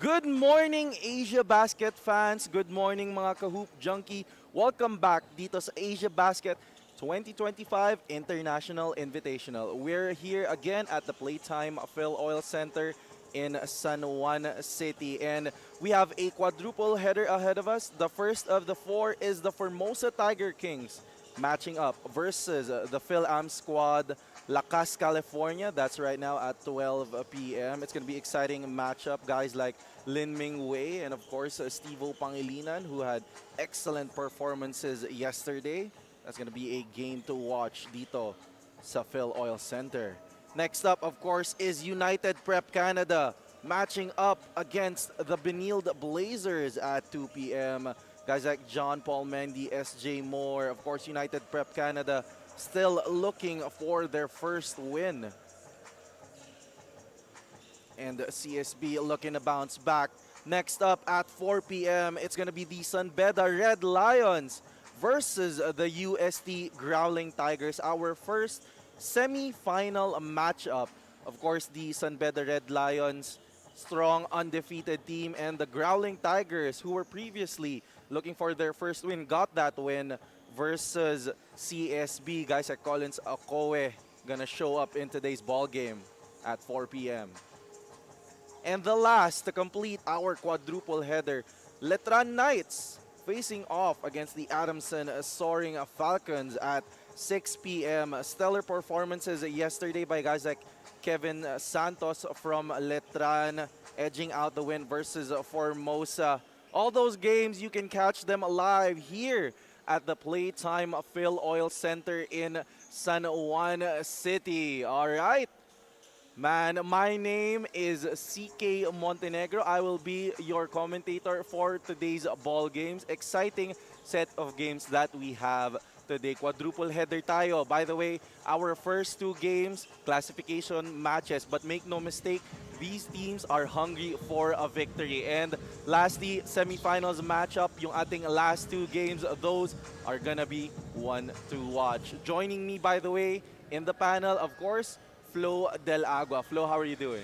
Good morning, Asia Basket fans. Good morning, mga ka-hoop junkie. Welcome back dito sa Asia Basket 2025 International Invitational. We're here again at the Playtime FilOil Center in San Juan City. And we have a quadruple header ahead of us. The first of the four is the Formosa Tiger Kings matching up versus the PhilAm squad Lakas, California. That's right now at 12 p.m. It's going to be exciting matchup. Guys like Lin Ming Wei and of course Stevo Pangilinan who had excellent performances yesterday. That's going to be a game to watch dito sa PhilOil Center. Next up, of course, is United Prep Canada matching up against the Benilde Blazers at 2 p.m. Guys like John Paul Mendy, SJ Moore, of course, United Prep Canada still looking for their first win. And CSB looking to bounce back. Next up at 4 p.m., it's going to be the Beda Red Lions versus the UST Growling Tigers. Our first semi-final matchup. Of course, the Beda Red Lions, strong undefeated team, and the Growling Tigers, who were previously looking for their first win, got that win versus CSB. Guys like Collins Akowe gonna show up in today's ball game at 4 p.m. And the last to complete our quadruple header, Letran Knights facing off against the Adamson Soaring Falcons at 6 p.m. Stellar performances yesterday by guys like Kevin Santos from Letran edging out the win versus Formosa. All those games, you can catch them live here at the Playtime FilOil Center in San Juan City. All right. Man, my name is CK Montenegro. I will be your commentator for today's ball games. Exciting set of games that we have today. Quadruple header tayo. By the way, our first two games, classification matches. But make no mistake, these teams are hungry for a victory. And lastly, semifinals matchup, yung ating last two games, those are gonna be one to watch. Joining me, by the way, in the panel, of course, Flo Del Agua. Flo, how are you doing?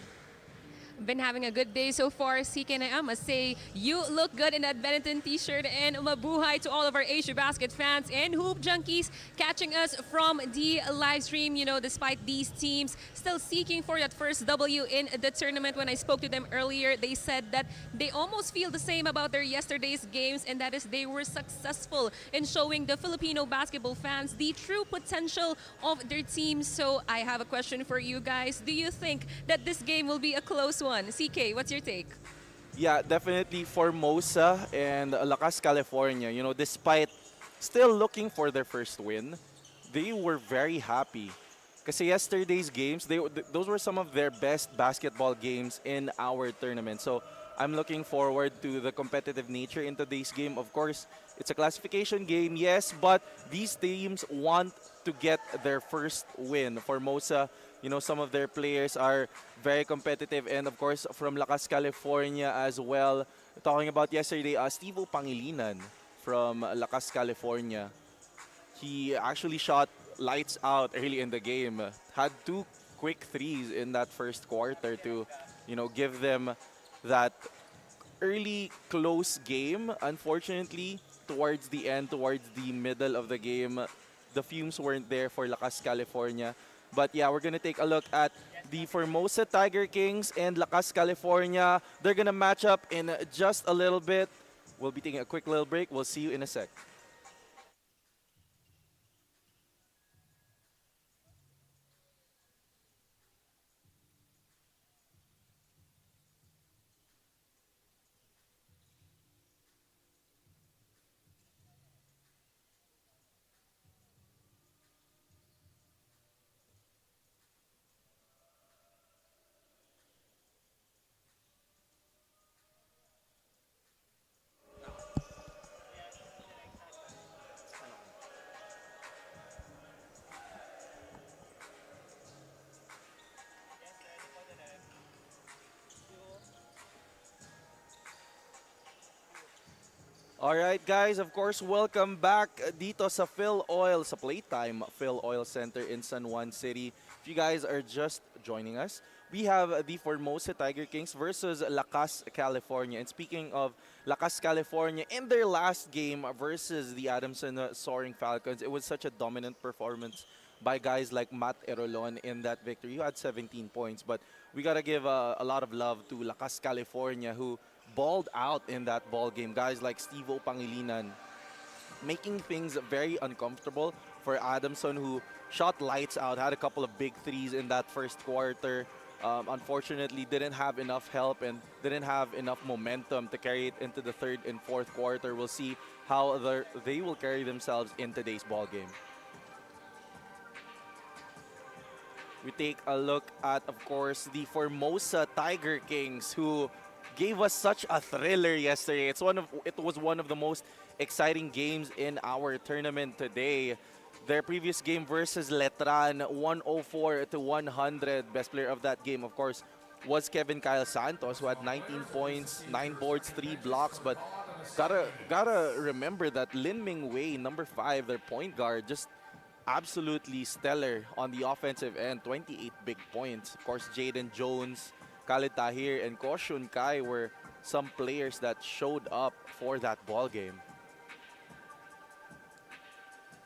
Been having a good day so far. CK and I must say, you look good in that Benetton t-shirt. And mabuhay to all of our Asia Basket fans and hoop junkies catching us from the live stream. You know, despite these teams still seeking for that first W in the tournament, when I spoke to them earlier, they said that they almost feel the same about their yesterday's games, and that is they were successful in showing the Filipino basketball fans the true potential of their team. So I have a question for you guys. Do you think that this game will be a close one? CK, what's your take? Yeah, definitely Formosa and Lakas, California. You know, despite still looking for their first win, they were very happy. Kasi yesterday's games, those were some of their best basketball games in our tournament. So I'm looking forward to the competitive nature in today's game. Of course, it's a classification game, yes, but these teams want to get their first win. Formosa, you know, some of their players are very competitive, and of course from Lakas, California as well. Talking about yesterday, Stevo Pangilinan from Lakas, California. He actually shot lights out early in the game. Had two quick threes in that first quarter to, you know, give them that early close game. Unfortunately, towards the end, towards the middle of the game, the fumes weren't there for Lakas, California. But yeah, we're gonna take a look at the Formosa Tiger Kings and Lakas, California. They're gonna match up in just a little bit. We'll be taking a quick little break. We'll see you in a sec. Alright guys, of course, welcome back dito sa FilOil, sa Playtime FilOil Center in San Juan City. If you guys are just joining us, we have the Formosa Tiger Kings versus Lakas, California. And speaking of Lakas, California, in their last game versus the Adamson Soaring Falcons, it was such a dominant performance by guys like Matt Erolon in that victory. You had 17 points, but we gotta give a lot of love to Lakas, California, who balled out in that ball game. Guys like Steve-O Pangilinan making things very uncomfortable for Adamson, who shot lights out, had a couple of big threes in that first quarter. Unfortunately, didn't have enough help and didn't have enough momentum to carry it into the third and fourth quarter. We'll see how they will carry themselves in today's ball game. We take a look at, of course, the Formosa Tiger Kings, who gave us such a thriller yesterday. It was one of the most exciting games in our tournament today. Their previous game versus Letran, 104 to 100. Best player of that game, of course, was Kevin Kyle Santos, who had 19 points, 9 boards, 3 blocks. But gotta remember that Lin Ming Wei, number 5, their point guard, just absolutely stellar on the offensive end. 28 big points. Of course, Jaden Jones, Khalid Tahir, and Koshun Kai were some players that showed up for that ball game.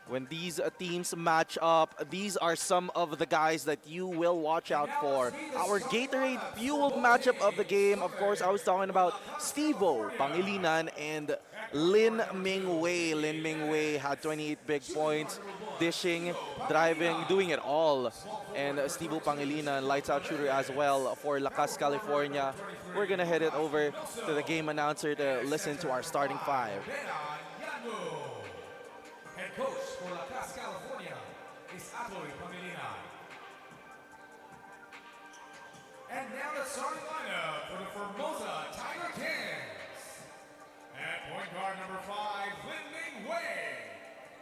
When these teams match up, these are some of the guys that you will watch out for. Our Gatorade fueled matchup of the game, of course, I was talking about Steve-O Pangilinan and Lin Ming Wei. Lin Ming Wei had 28 big points, dishing, driving, doing it all. And Steve-O Pangilinan, lights out shooter as well for Lakas, California. We're gonna head it over to the game announcer to listen to our starting five. Head coach for Lakas, California is Pangilinan. And now the starting lineup for the Formosa Tiger Kings. At point guard number 5, Lin Ming Wei.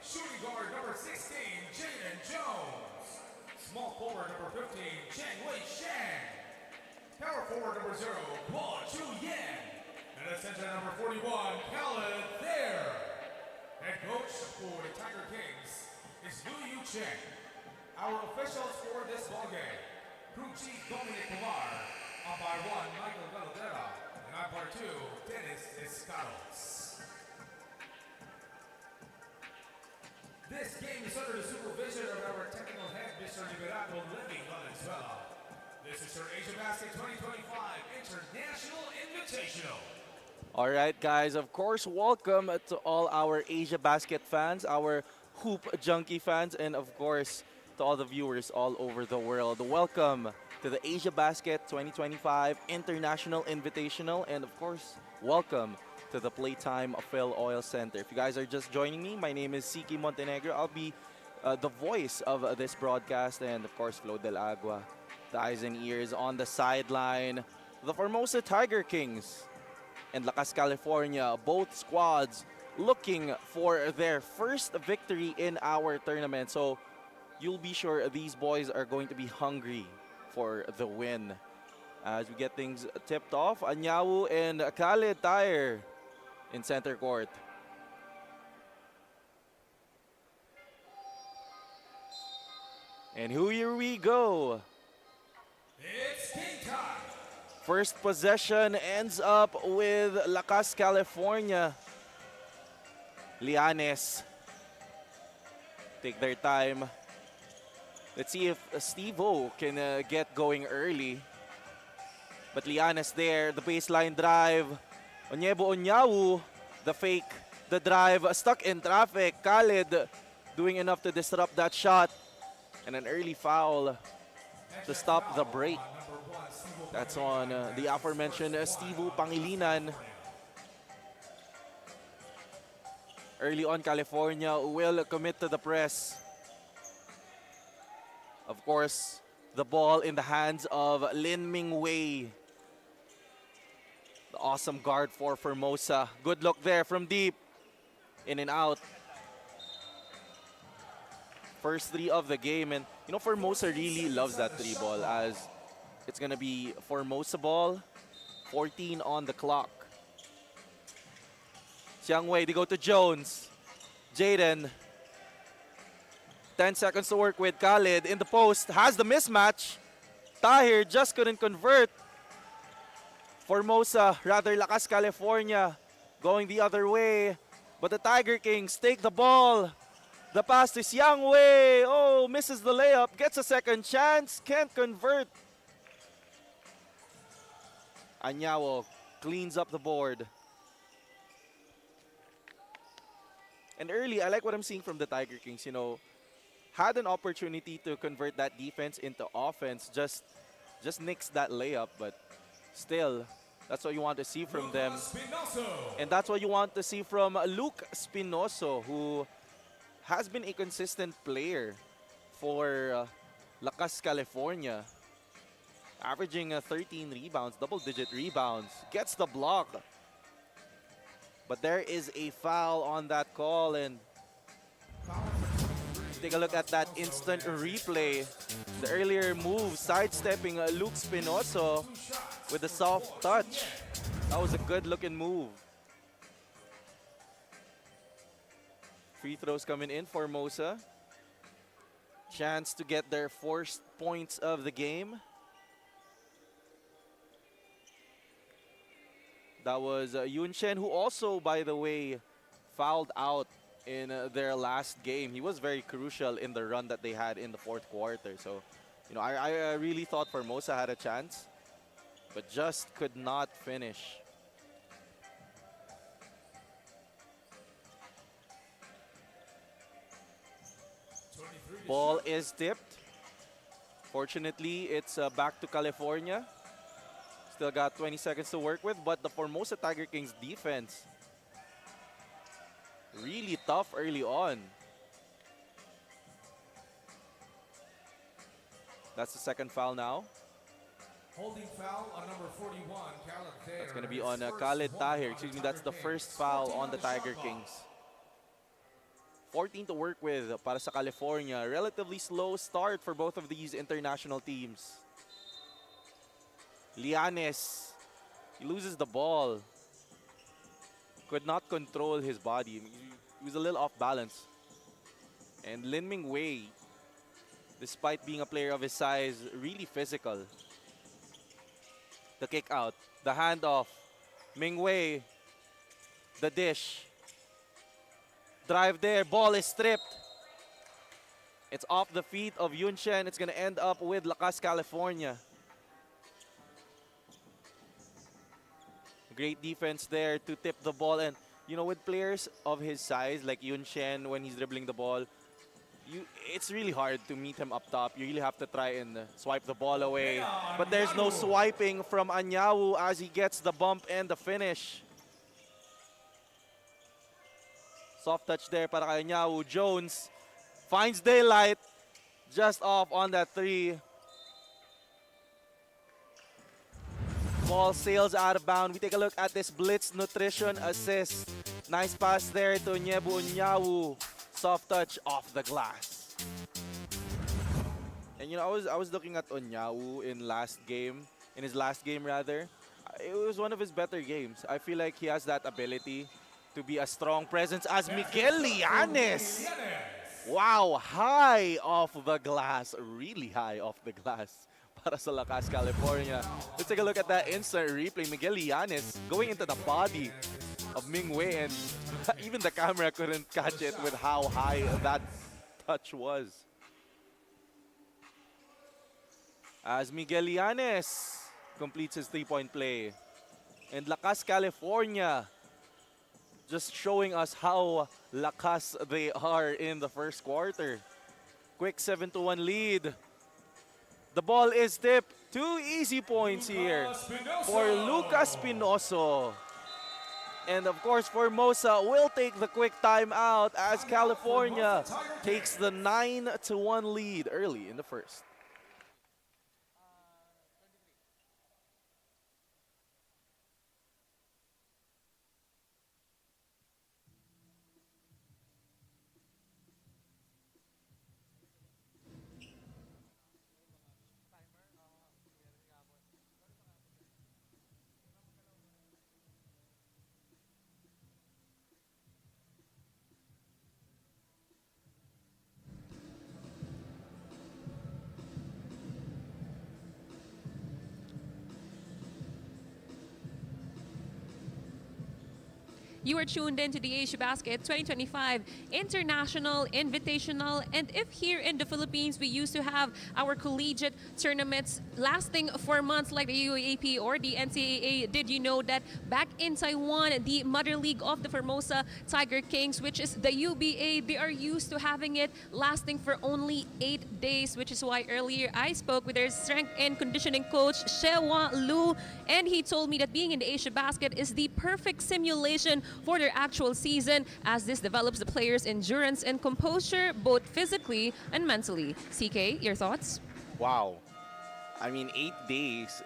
Shooting guard number 16, Jaden Jones. Small forward number 15, Chen Wei Shan. Power forward number 0, Guo Chu Yan. And at center number 41, Khalid Thayer. Head coach for the Tiger Kings is Liu Yu Chen. Our officials for this ballgame: Crew Chief Dominic Kumar, umpire 1 Michael Galadera, and umpire 2 Dennis Escaros. This game is under the supervision of our technical head, Mr. Liberato Levy Valenzuela. This is your Asiabasket 2025 International Invitational. All right, guys, of course, welcome to all our Asiabasket fans, our Hoop Junkie fans, and of course, to all the viewers all over the world. Welcome to the Asiabasket 2025 International Invitational, and of course, welcome to the Playtime FilOil Center. If you guys are just joining me, my name is Siki Montenegro. I'll be the voice of this broadcast, and of course, Flo Del Agua, the eyes and ears on the sideline. The Formosa Tiger Kings and Lakas, California, both squads looking for their first victory in our tournament. So you'll be sure these boys are going to be hungry for the win. As we get things tipped off, Anyawu and Khalid Tahir in center court. And here we go. It's game time. First possession ends up with Lakas, California. Lianes take their time. Let's see if Steve-O can get going early. But Lianes there, the baseline drive. Onyebo Onyawu, the fake, the drive, stuck in traffic. Khalid doing enough to disrupt that shot. And an early foul to stop the break. That's on the aforementioned Steve-O Pangilinan. Early on, California will commit to the press. Of course, the ball in the hands of Lin Ming Wei. The awesome guard for Formosa. Good look there from deep. In and out. First three of the game. And, you know, Formosa really loves that three ball, as it's going to be Formosa ball, 14 on the clock. Xiang Wei, they go to Jones. Jaden. 10 seconds to work with. Khalid in the post. Has the mismatch. Tahir just couldn't convert. Formosa, rather Lakas, California, going the other way. But the Tiger Kings take the ball. The pass to Xiang Wei. Oh, misses the layup. Gets a second chance. Can't convert. Anyawo cleans up the board. And early, I like what I'm seeing from the Tiger Kings. You know, had an opportunity to convert that defense into offense. Just nixed that layup. But still, that's what you want to see from them. And that's what you want to see from Luke Spinoso, who has been a consistent player for Lakas, California. Averaging 13 rebounds, double-digit rebounds. Gets the block. But there is a foul on that call. And take a look at that instant replay. The earlier move, sidestepping Luke Spinoso with a soft touch. That was a good-looking move. Free throws coming in for Formosa. Chance to get their first points of the game. That was Yun Chen, who also, by the way, fouled out in their last game. He was very crucial in the run that they had in the fourth quarter. So, you know, I really thought Formosa had a chance, but just could not finish. Ball is tipped. Fortunately, it's back to California. Still got 20 seconds to work with, but the Formosa Tiger Kings defense really tough early on. That's the second foul now. Holding foul on number 41, Khalid. That's going to be on Khalid Tahir. Excuse me, that's the first foul on the Tiger Kings. 14 to work with para sa California. Relatively slow start for both of these international teams. Lianes, he loses the ball. Could not control his body. He was a little off balance. And Lin Ming Wei, despite being a player of his size, really physical. The kick out, the handoff. Ming Wei, the dish. Drive there, ball is stripped. It's off the feet of Yun Chen. It's going to end up with Lakas, California. Great defense there to tip the ball. And, you know, with players of his size, like Yun Chen, when he's dribbling the ball, it's really hard to meet him up top. You really have to try and swipe the ball away. But there's no swiping from Anyawu as he gets the bump and the finish. Soft touch there para kay Anyawu. Jones finds daylight. Just off on that three. Ball sails out of bounds. We take a look at this blitz nutrition assist. Nice pass there to Nyebu Onyawu. Soft touch off the glass. And you know, I was looking at Onyawu in his last game rather. It was one of his better games. I feel like he has that ability to be a strong presence as Miguel Lianes. Wow, high off the glass, really high off the glass. Para sa Lakas, California. Let's take a look at that instant replay. Miguel Lianes going into the body of Ming Wei, and even the camera couldn't catch it with how high that touch was. As Miguel Lianes completes his three-point play. And Lakas, California just showing us how lakas they are in the first quarter. Quick 7-1 lead. The ball is tipped. 2 easy points here for Lucas Spinoso. And of course, Formosa will take the quick timeout as California takes the 9-1 lead early in the first. You are tuned in to the Asiabasket 2025 International Invitational. And if here in the Philippines we used to have our collegiate tournaments lasting for months like the UAAP or the NCAA, did you know that back in Taiwan, the mother league of the Formosa Tiger Kings, which is the UBA, they are used to having it lasting for only 8 days, which is why earlier I spoke with their strength and conditioning coach, Juan, and he told me that being in the Asiabasket is the perfect simulation for their actual season, as this develops the players' endurance and composure both physically and mentally. CK, your thoughts? Wow. I mean, 8 days,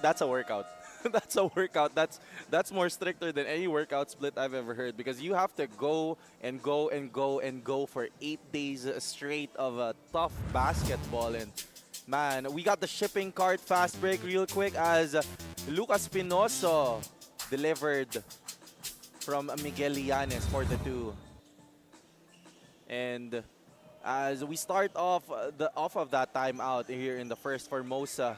that's a workout. That's a workout. That's more stricter than any workout split I've ever heard, because you have to go and go and go and go for 8 days straight of tough basketball. And man, we got the shipping cart fast break real quick as Lucas Pinoso delivered from Miguel Llanes for the two. And as we start off of that timeout here in the first Formosa,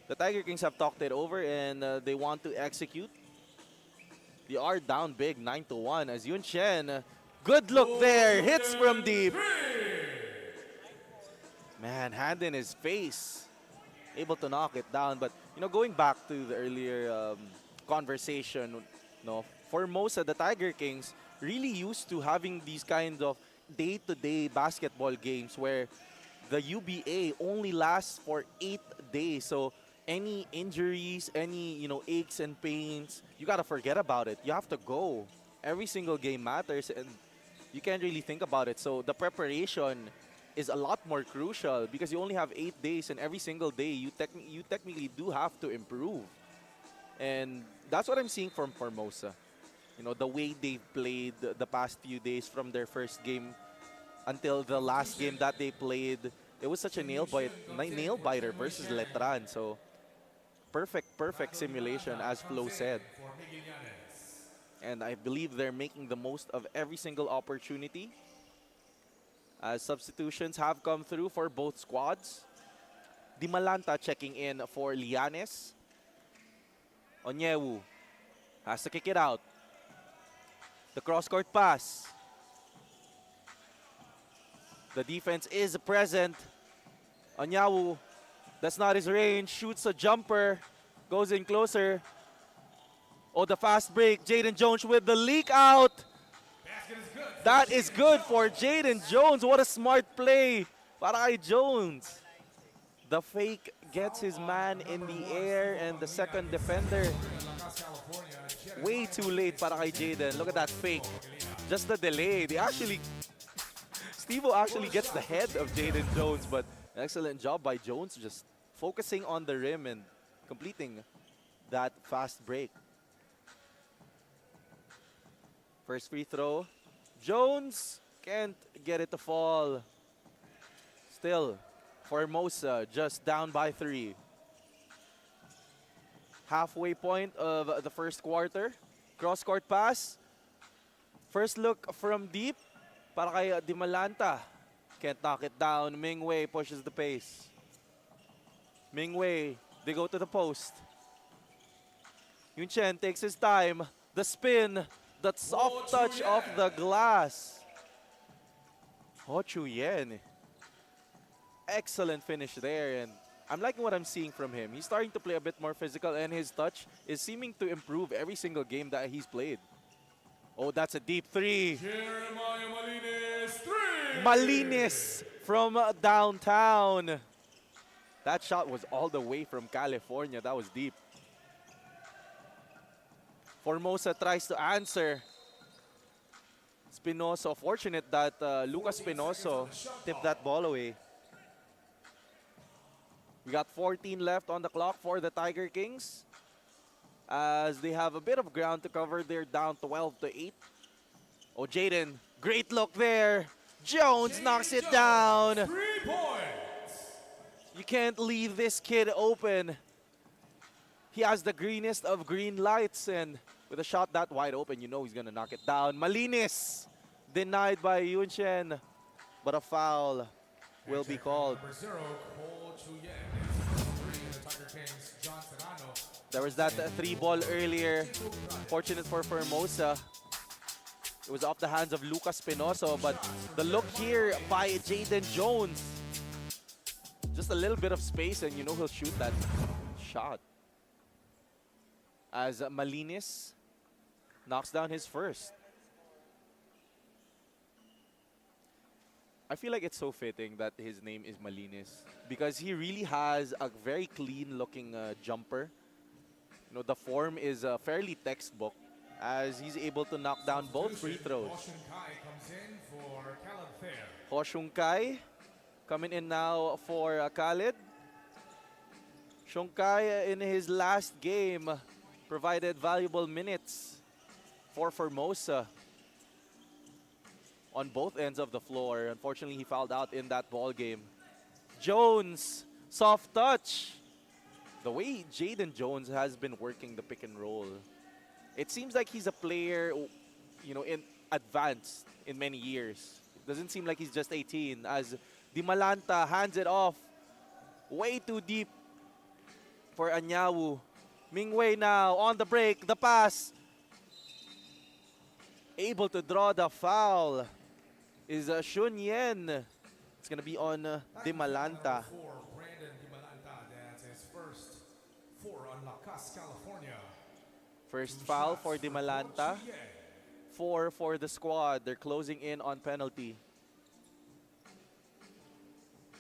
the Tiger Kings have talked it over and they want to execute. They are down big, 9-1 as Yun Chen. Good look there, hits from deep. Man, hand in his face, able to knock it down. But you know, going back to the earlier conversation, Formosa, the Tiger Kings, really used to having these kinds of day-to-day basketball games where the UBA only lasts for 8 days. So any injuries, any aches and pains, you gotta forget about it. You have to go. Every single game matters, and you can't really think about it. So the preparation is a lot more crucial because you only have 8 days, and every single day you technically do have to improve. And that's what I'm seeing from Formosa. The way they've played the past few days from their first game until the last game that they played, it was such a nail biter versus Letran. So perfect simulation, as Flo said. And I believe they're making the most of every single opportunity. As substitutions have come through for both squads. Di Malanta checking in for Llanes. Onyewu has to kick it out. The cross-court pass. The defense is present. Onyewu, that's not his range. Shoots a jumper. Goes in closer. Oh, the fast break. Jaden Jones with the leak out. That is good for Jaden Jones. What a smart play para kay Jones. The fake gets his man in the air, and the second defender way too late para kay Jaden. Look at that fake. Just the delay. Steve-O actually gets the head of Jaden Jones, but an excellent job by Jones just focusing on the rim and completing that fast break. First free throw. Jones can't get it to fall. Still, Formosa just down by 3. Halfway point of the first quarter. Cross-court pass. First look from deep para kay Di Malanta. Can't knock it down. Mingwei pushes the pace. Mingwei, they go to the post. Yun Chen takes his time. The spin. That soft touch of the glass. Ho Chuyen. Excellent finish there, and I'm liking what I'm seeing from him. He's starting to play a bit more physical, and his touch is seeming to improve every single game that he's played. Oh, that's a deep three. Malinis from downtown. That shot was all the way from California. That was deep. Formosa tries to answer. Spinoso, fortunate that Lucas Spinoso tipped that ball away. We got 14 left on the clock for the Tiger Kings, as they have a bit of ground to cover. They're down 12-8. Oh, Jaden, great look there. Jones knocks it down. 3 points. You can't leave this kid open. He has the greenest of green lights, and with a shot that wide open, you know he's going to knock it down. Malinis denied by Yun Chen, but a foul will be called. Number 0, Cole Chuyen. 3 in the Tiger Kings, John Serrano. There was that three ball earlier. Fortunate for Formosa. It was off the hands of Lucas Pinoso, but the look here by Jaden Jones. Just a little bit of space and you know he'll shoot that shot. As Malinis knocks down his first. I feel like it's so fitting that his name is Malinis because he really has a very clean looking jumper. You know, the form is fairly textbook as he's able to knock down both free throws. Comes in for Khaled Fair. Hoshunkai coming in now for Khaled. Shunkai in his last game provided valuable minutes for Formosa on both ends of the floor. Unfortunately, he fouled out in that ball game. Jones, soft touch. The way Jaden Jones has been working the pick and roll, it seems like he's a player, you know, in advance in many years. It doesn't seem like he's just 18 as Di Malanta hands it off way too deep for Anyawu. Mingwei now on the break, the pass. Able to draw the foul is Shun Yen. It's going to be on Di Malanta. Brandon Di Malanta, that's his first four on Lakas, California. First foul for Di Malanta. 4 for the squad. They're closing in on penalty.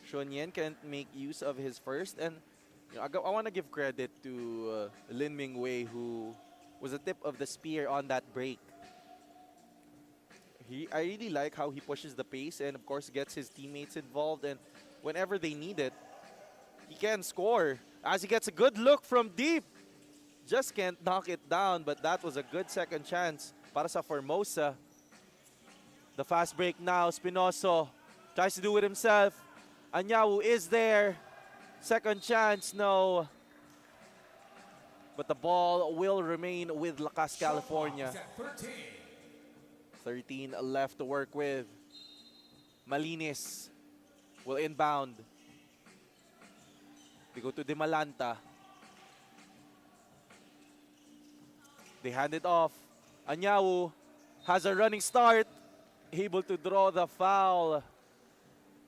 Shun Yen can't make use of his first. And you know, I want to give credit to Lin Mingwei, who was the tip of the spear on that break. I really like how he pushes the pace and, of course, gets his teammates involved. And whenever they need it, he can score. As he gets a good look from deep. Just can't knock it down, but that was a good second chance para sa Formosa. The fast break now. Spinoso tries to do it himself. Anyawu is there. Second chance, no. But the ball will remain with Lakas, California. 13 left to work with. Malinis will inbound. They go to Di Malanta. They hand it off. Anyawu has a running start. Able to draw the foul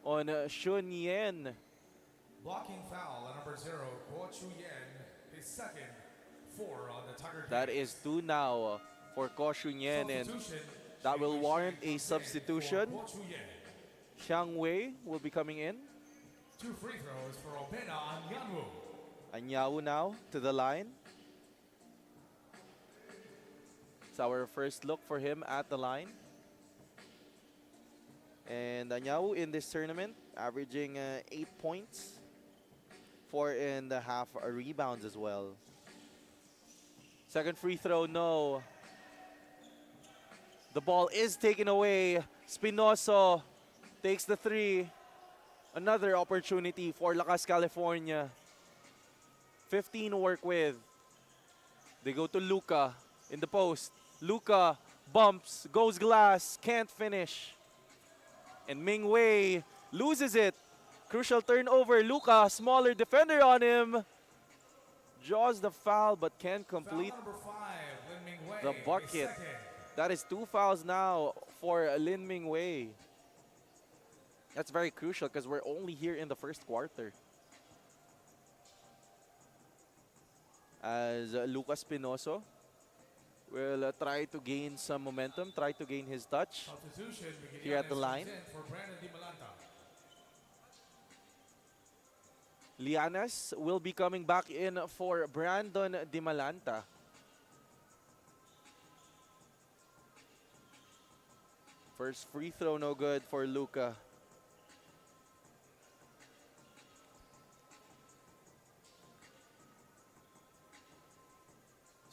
on Shun Yen. Blocking foul at number 0, Guo Chu Yen, his second 4 on the Tiger. That is 2 now for Ko Shun Yen, and that will warrant a substitution. Xiang Wei will be coming in. 2 free throws for Beda Anyanwu. Anyawu now to the line. It's our first look for him at the line. And Anyawu in this tournament averaging 8 points, 4.5 rebounds as well. Second free throw, no. The ball is taken away. Spinoso takes the 3. Another opportunity for Lakas, California. 15 work with. They go to Luca in the post. Luca bumps, goes glass, can't finish. And Mingwei loses it. Crucial turnover. Luca, smaller defender on him. Draws the foul but can't complete the bucket. That is 2 fouls now for Lin Mingwei. That's very crucial because we're only here in the first quarter. As Lucas Pinoso will try to gain some momentum, try to gain his touch here at the line. Lianas will be coming back in for Brandon Di Malanta. First free throw, no good for Luca.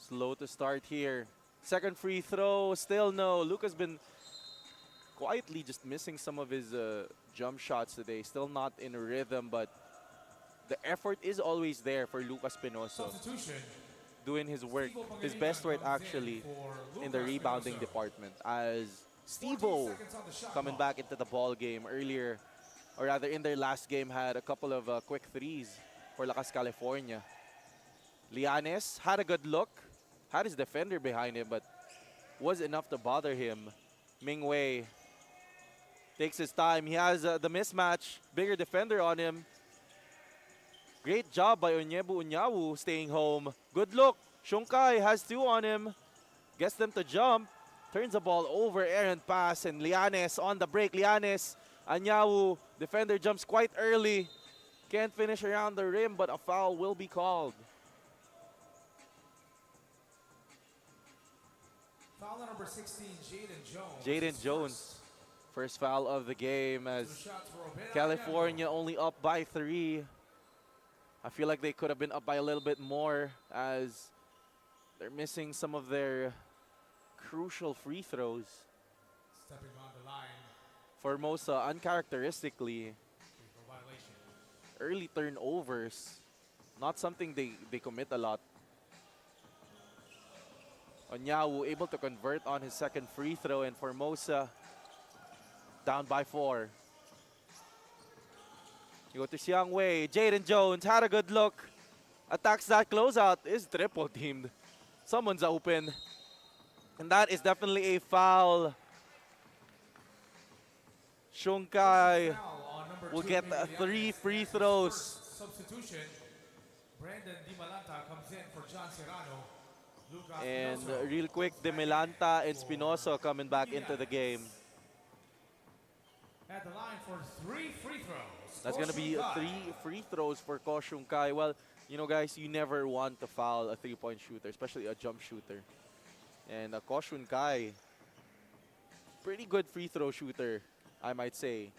Slow to start here. Second free throw, still no. Luca's been quietly just missing some of his jump shots today. Still not in rhythm, but the effort is always there for Lucas Pinoso. Doing his work, his best work actually, in the rebounding department. As Steve-O coming back into the ball game earlier, or rather in their last game, had a couple of quick threes for Lakas, California. Lianes had a good look, had his defender behind him, but was enough to bother him. Mingwei takes his time. He has the mismatch, bigger defender on him. Great job by Onyebu Onyawu staying home. Good look. Shunkai has 2 on him. Gets them to jump. Turns the ball over, errant pass, and Lianes on the break. Lianes, Onyawu, defender jumps quite early. Can't finish around the rim, but a foul will be called. Foul number 16, Jaden Jones. Jaden Jones, first foul of the game as Two shots for Beda. California only up by 3. I feel like they could have been up by a little bit more as they're missing some of their crucial free throws. Stepping on the line. Formosa, uncharacteristically, Free throw violation. early turnovers, not something they commit a lot. Onyawu able to convert on his second free throw, and Formosa down by 4. You go to Xiang Wei. Jaden Jones had a good look. Attacks that closeout. Is triple teamed. Someone's open. And that is definitely a foul. Shunkai Foul on number will 2, get Miguel 3 Llanes. free And throws. first substitution, Brandon Di Malanta comes in for John Serrano. Lucas And Pinoso real quick, comes back Demilanta in and for Spinoso coming back into the game. At the line for 3 free throws. That's going to be Koshunkai. 3 free throws for Koshunkai. Well, you know, guys, you never want to foul a 3-point shooter, especially a jump shooter. And Koshunkai, pretty good free throw shooter, I might say.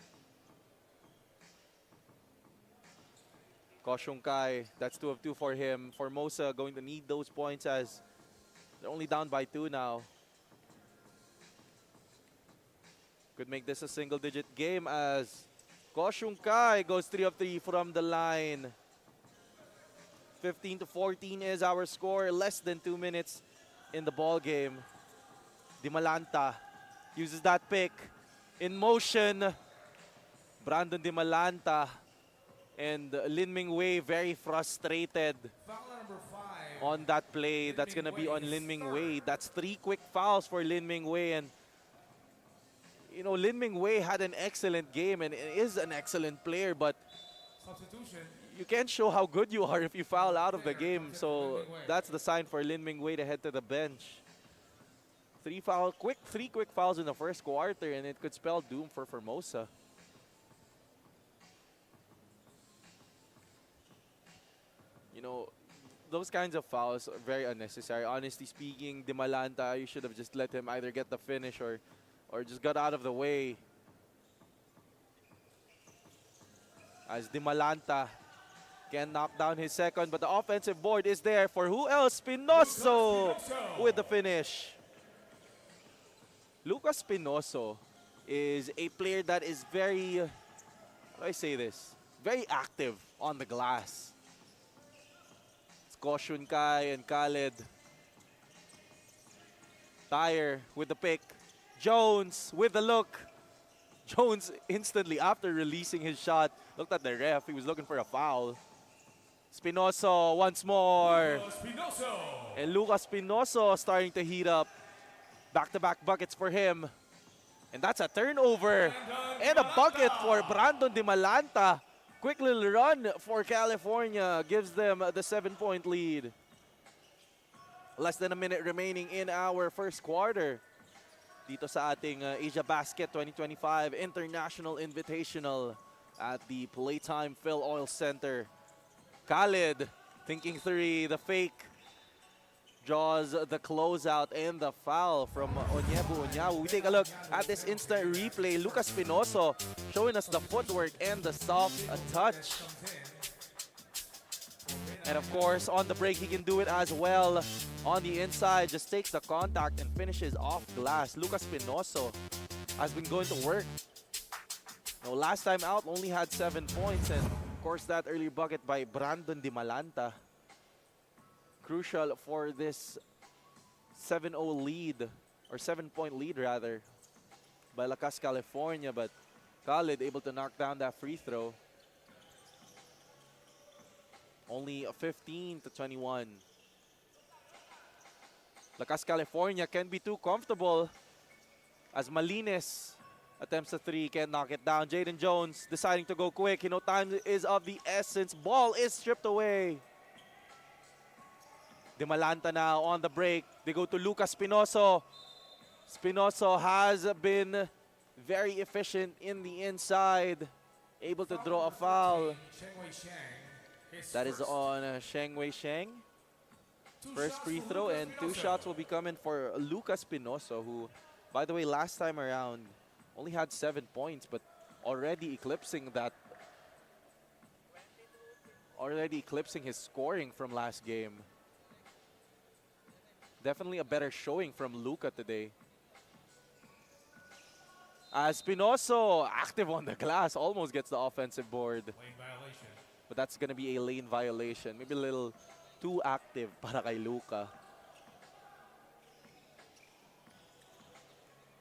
Koshunkai, that's 2 of 2 for him. Formosa going to need those points as they're only down by 2 now. Could make this a single-digit game as Koshunkai goes 3 of 3 from the line. 15-14 is our score. Less than 2 minutes in the ball game. Dimalanta uses that pick in motion. Brandon Dimalanta and Lin Mingwei very frustrated Foul number 5. on that play. That's gonna be on Lin Mingwei. That's 3 quick fouls for Lin Mingwei, and you know, Lin Mingwei had an excellent game and is an excellent player, but Substitution. you can't show how good you are if you foul out of the game. So that's the sign for Lin Mingwei to head to the bench. 3 quick fouls in the first quarter, and it could spell doom for Formosa. You know, those kinds of fouls are very unnecessary. Honestly speaking, Dimalanta, you should have just let him either get the finish or just got out of the way. As Dimalanta can knock down his second, but the offensive board is there for who else? Spinoso with the finish. Lucas Spinoso is a player that is very, how do I say this? Very active on the glass. It's Koshunkai and Khaled. Tyre with the pick. Jones with the look. Jones instantly after releasing his shot looked at the ref. He was looking for a foul. Spinoso once more. Spinoso. And Lucas Spinoso starting to heat up. Back-to-back buckets for him. And that's a turnover. And a bucket for Brandon Dimalanta. Quick little run for California. Gives them the 7-point lead. Less than a minute remaining in our first quarter. Dito sa ating Asiabasket 2025 International Invitational at the Playtime FilOil Center. Khaled thinking 3, the fake. Draws the closeout and the foul from Onyebu Onyawu. We take a look at this instant replay. Lucas Spinoso showing us the footwork and the soft touch. And of course, on the break, he can do it as well. On the inside, just takes the contact and finishes off glass. Lucas Spinoso has been going to work. No, last time out, only had 7 points. And of course, that early bucket by Brandon Dimalanta. Crucial for this 7-0 lead, or 7-point lead rather, by Lakas, California. But Khaled able to knock down that free throw. Only 15 to 21. Lakas, California can be too comfortable as Malines attempts a three, can't knock it down. Jaden Jones deciding to go quick. You know, time is of the essence. Ball is stripped away. De Malanta now on the break. They go to Lucas Spinoso. Spinoso has been very efficient in the inside. Able to draw a foul. That is on Sheng Wei Sheng. First free throw, and 2 shots will be coming for Lucas Spinoso, who, by the way, last time around only had 7 points, but already eclipsing his scoring from last game. Definitely a better showing from Luca today. As Spinoso, active on the glass, almost gets the offensive board. Lane violation. But that's gonna be a lane violation. Maybe a little too active para kay Luca.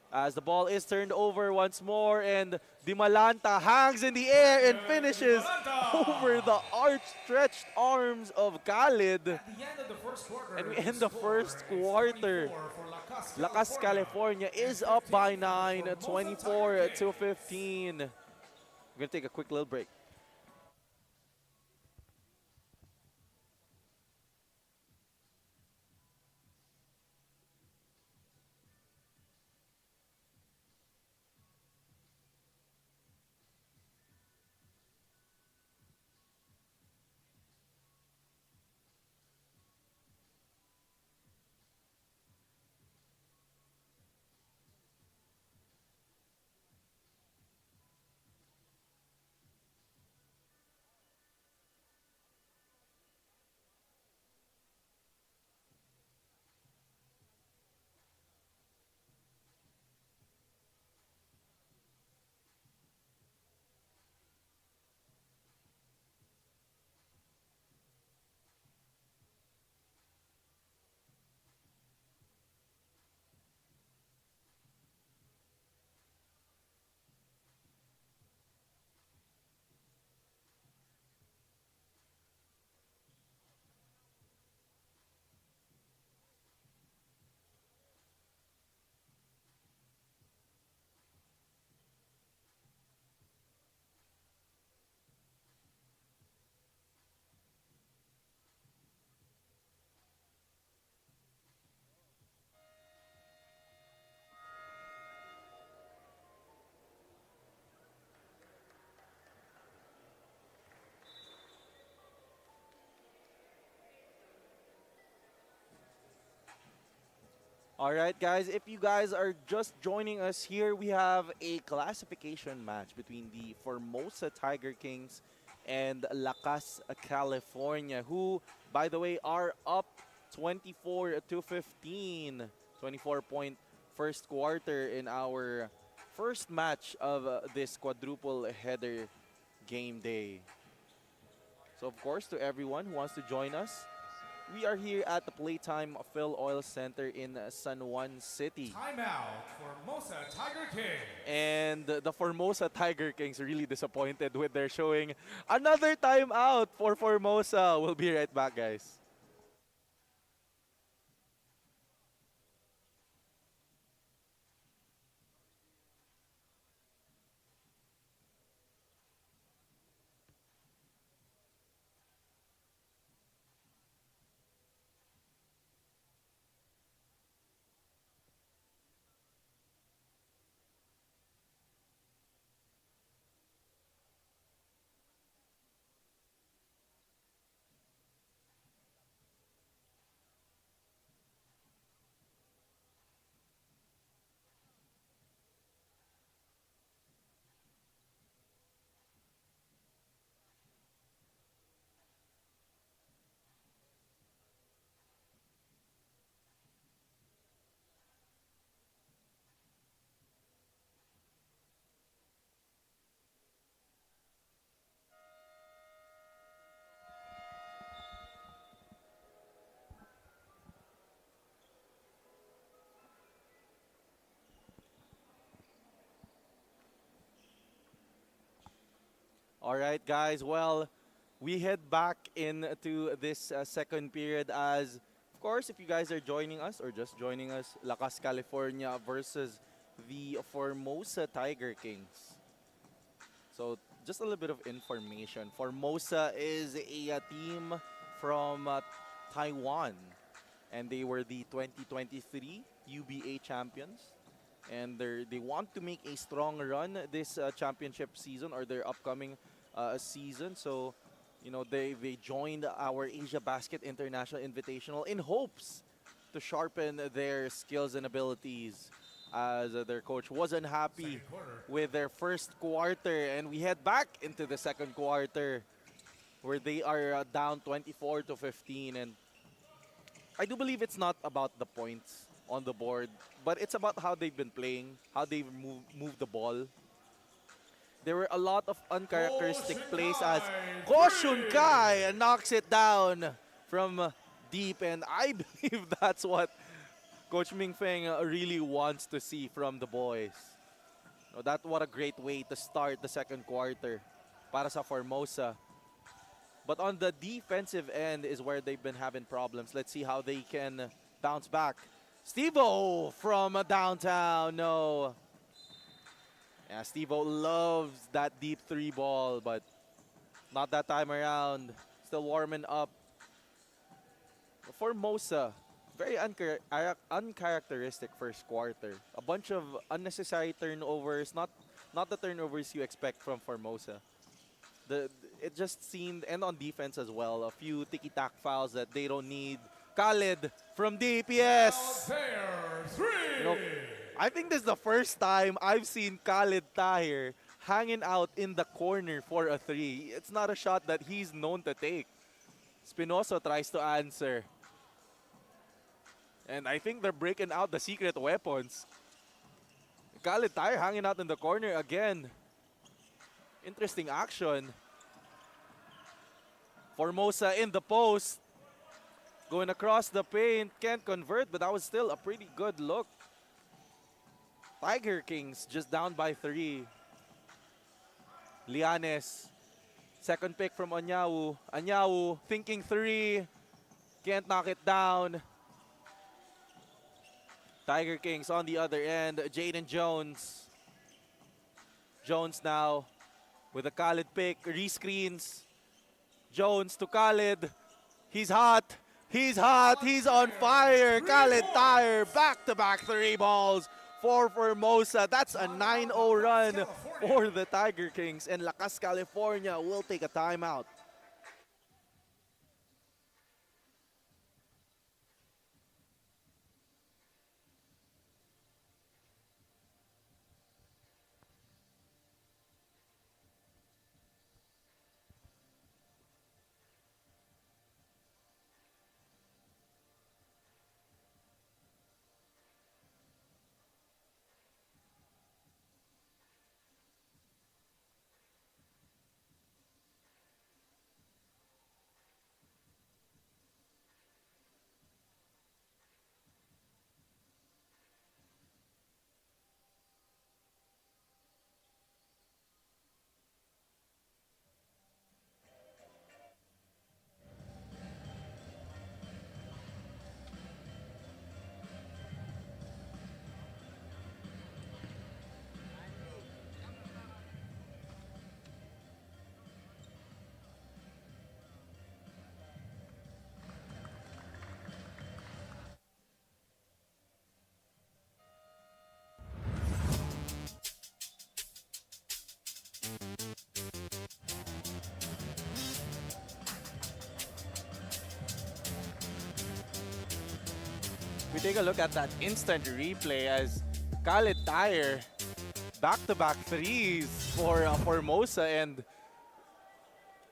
As the ball is turned over once more, and Di Malanta hangs in the air and finishes over the outstretched arms of Khalid. At the end of the first quarter, And we end the first quarter. Lakas, California is up by 9, 24 to 15. We're gonna take a quick little break. All right, guys, if you guys are just joining us here, we have a classification match between the Formosa Tiger Kings and Lakas, California, who, by the way, are up 24 to 15. 24-point first quarter in our first match of this quadruple header game day. So, of course, to everyone who wants to join us, we are here at the Playtime FilOil Center in San Juan City. Timeout for Formosa Tiger King. And the Formosa Tiger Kings are really disappointed with their showing. Another timeout for Formosa. We'll be right back, guys. All right, guys. Well, We head back into this second period as, of course, if you guys are joining us or just joining us, Lakas, California versus the Formosa Tiger Kings. So just a little bit of information. Formosa is a team from Taiwan, and they were the 2023 UBA champions. And they want to make a strong run this championship season or their upcoming season. So, you know, they joined our Asiabasket International Invitational in hopes to sharpen their skills and abilities, as their coach was unhappy Second quarter. with their first quarter. And we head back into the second quarter where they are down 24 to 15. And I do believe it's not about the points on the board, but it's about how they've been playing, how they've moved the ball. There were a lot of uncharacteristic plays as Ko Kai knocks it down from deep, and I believe that's what Coach Ming Feng really wants to see from the boys. So what a great way to start the second quarter para sa Formosa. But on the defensive end is where they've been having problems. Let's see how they can bounce back. Steve-O from downtown, no. Yeah, Steve-O loves that deep three ball, but not that time around. Still warming up. Formosa, very uncharacteristic first quarter. A bunch of unnecessary turnovers, not the turnovers you expect from Formosa. It just seemed, and on defense as well, a few tiki-tack fouls that they don't need. Khalid from DPS. There, three. You know, I think this is the first time I've seen Khalid Tahir hanging out in the corner for a three. It's not a shot that he's known to take. Spinoso tries to answer. And I think they're breaking out the secret weapons. Khalid Tahir hanging out in the corner again. Interesting action. Formosa in the post. Going across the paint. Can't convert, but that was still a pretty good look. Tiger Kings just down by 3. Lianes. Second pick from Anyawu. Anyawu thinking 3. Can't knock it down. Tiger Kings on the other end. Jaden Jones. Jones now with a Khalid pick. Rescreens. Jones to Khalid. He's hot. He's hot. He's on fire. Khalid Tahir. Back-to-back 3 balls for Formosa. That's a 9-0 run for the Tiger Kings. And Lakas, California will take a timeout. We take a look at that instant replay as Khalid Tahir back-to-back threes for Formosa. And,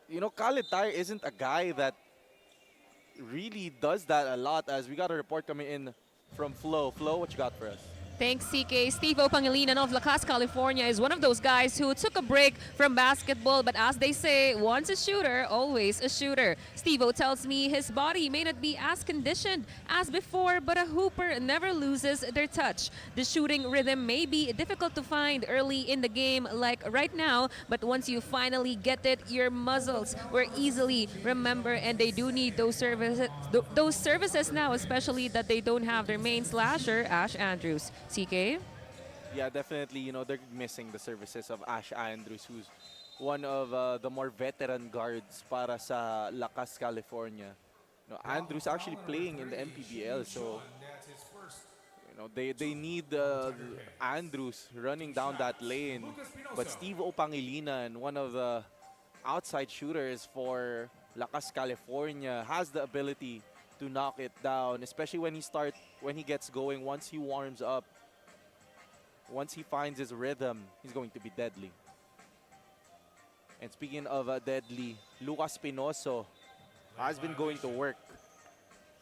you know, Khalid Tahir isn't a guy that really does that a lot, as we got a report coming in from Flo. Flo, what you got for us? Thanks, CK. Steve Pangilinan of Lakas, California is one of those guys who took a break from basketball, but as they say, once a shooter, always a shooter. Steve tells me his body may not be as conditioned as before, but a hooper never loses their touch. The shooting rhythm may be difficult to find early in the game like right now, but once you finally get it, your muscles will easily remember, and they do need those services now, especially that they don't have their main slasher, Ash Andrews. CK? Yeah, definitely, they're missing the services of Ash Andrews, who's one of the more veteran guards para sa Lakas, California. Andrews actually playing in the MPBL, so they need Andrews running down that lane. But Steve Pangilinan, one of the outside shooters for Lakas, California, has the ability to knock it down, especially when he gets going. Once he warms up, once he finds his rhythm, he's going to be deadly. And speaking of deadly, Lucas Pinoso has been going to work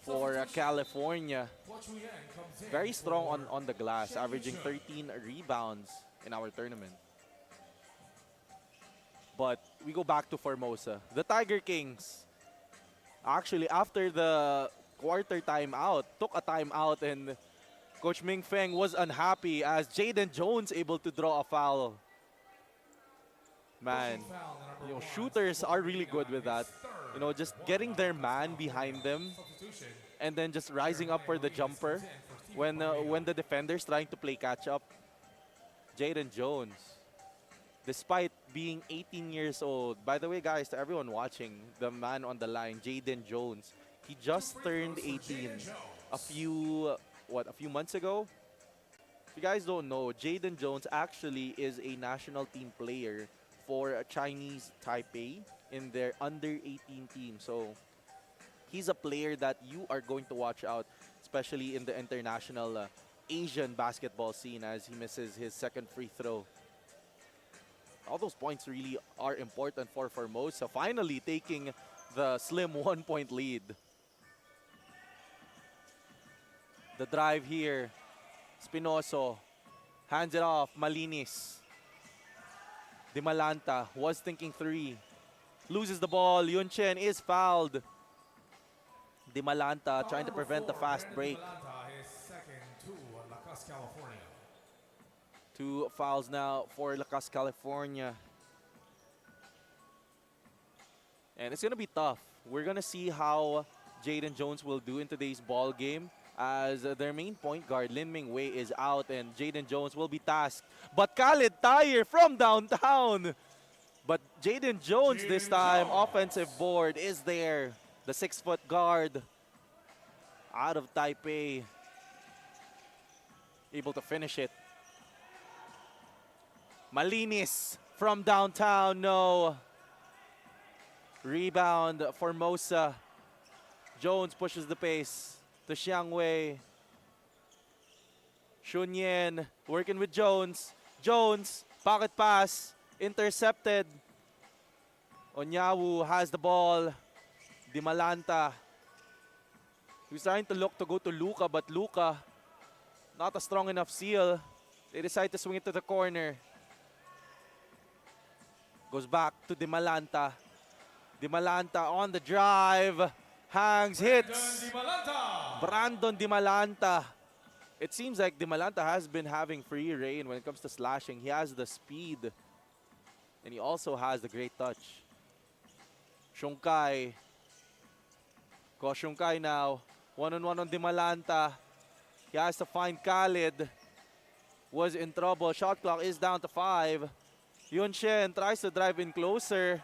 for California. Very strong on the glass, averaging 13 rebounds in our tournament. But we go back to Formosa. The Tiger Kings, actually, after the quarter timeout, took a timeout, and Coach Ming Feng was unhappy as Jaden Jones able to draw a foul. Man, shooters are really good with that. Just getting their man behind them and then just rising up for the jumper when the defender's trying to play catch up. Jaden Jones, despite being 18 years old. By the way, guys, to everyone watching, the man on the line, Jaden Jones, he just turned 18 a few months ago. If you guys don't know, Jaden Jones actually is a national team player for Chinese Taipei in their under-18 team. So he's a player that you are going to watch out, especially in the international Asian basketball scene, as he misses his second free throw. All those points really are important for Formosa, finally taking the slim 1-point lead. The drive here, Spinoso hands it off, Malinis. Dimalanta was thinking three, loses the ball, Yun Chen is fouled. Dimalanta trying to prevent the fast break. Two fouls now for Lakas, California. And it's going to be tough. We're going to see how Jaden Jones will do in today's ball game, as their main point guard, Lin Ming Wei, is out, and Jaden Jones will be tasked. But Khalid Tayer from downtown. But Jaden Jones this time, offensive board is there. The 6-foot guard out of Taipei, able to finish it. Malinis from downtown, no. Rebound, Formosa. Jones pushes the pace to Xiang Wei. Shunyen working with Jones. Jones, pocket pass, intercepted. Onyawu has the ball. Dimalanta. He's trying to look to go to Luka, but Luka, not a strong enough seal. They decide to swing it to the corner. Goes back to Dimalanta. Dimalanta on the drive. Hangs, hits. Brandon Dimalanta. It seems like Dimalanta has been having free reign when it comes to slashing. He has the speed, and he also has the great touch. Shungkai. Ko Shungkai now. One-on-one on Dimalanta. He has to find Khalid. Was in trouble. Shot clock is down to 5. Yun Shen tries to drive in closer.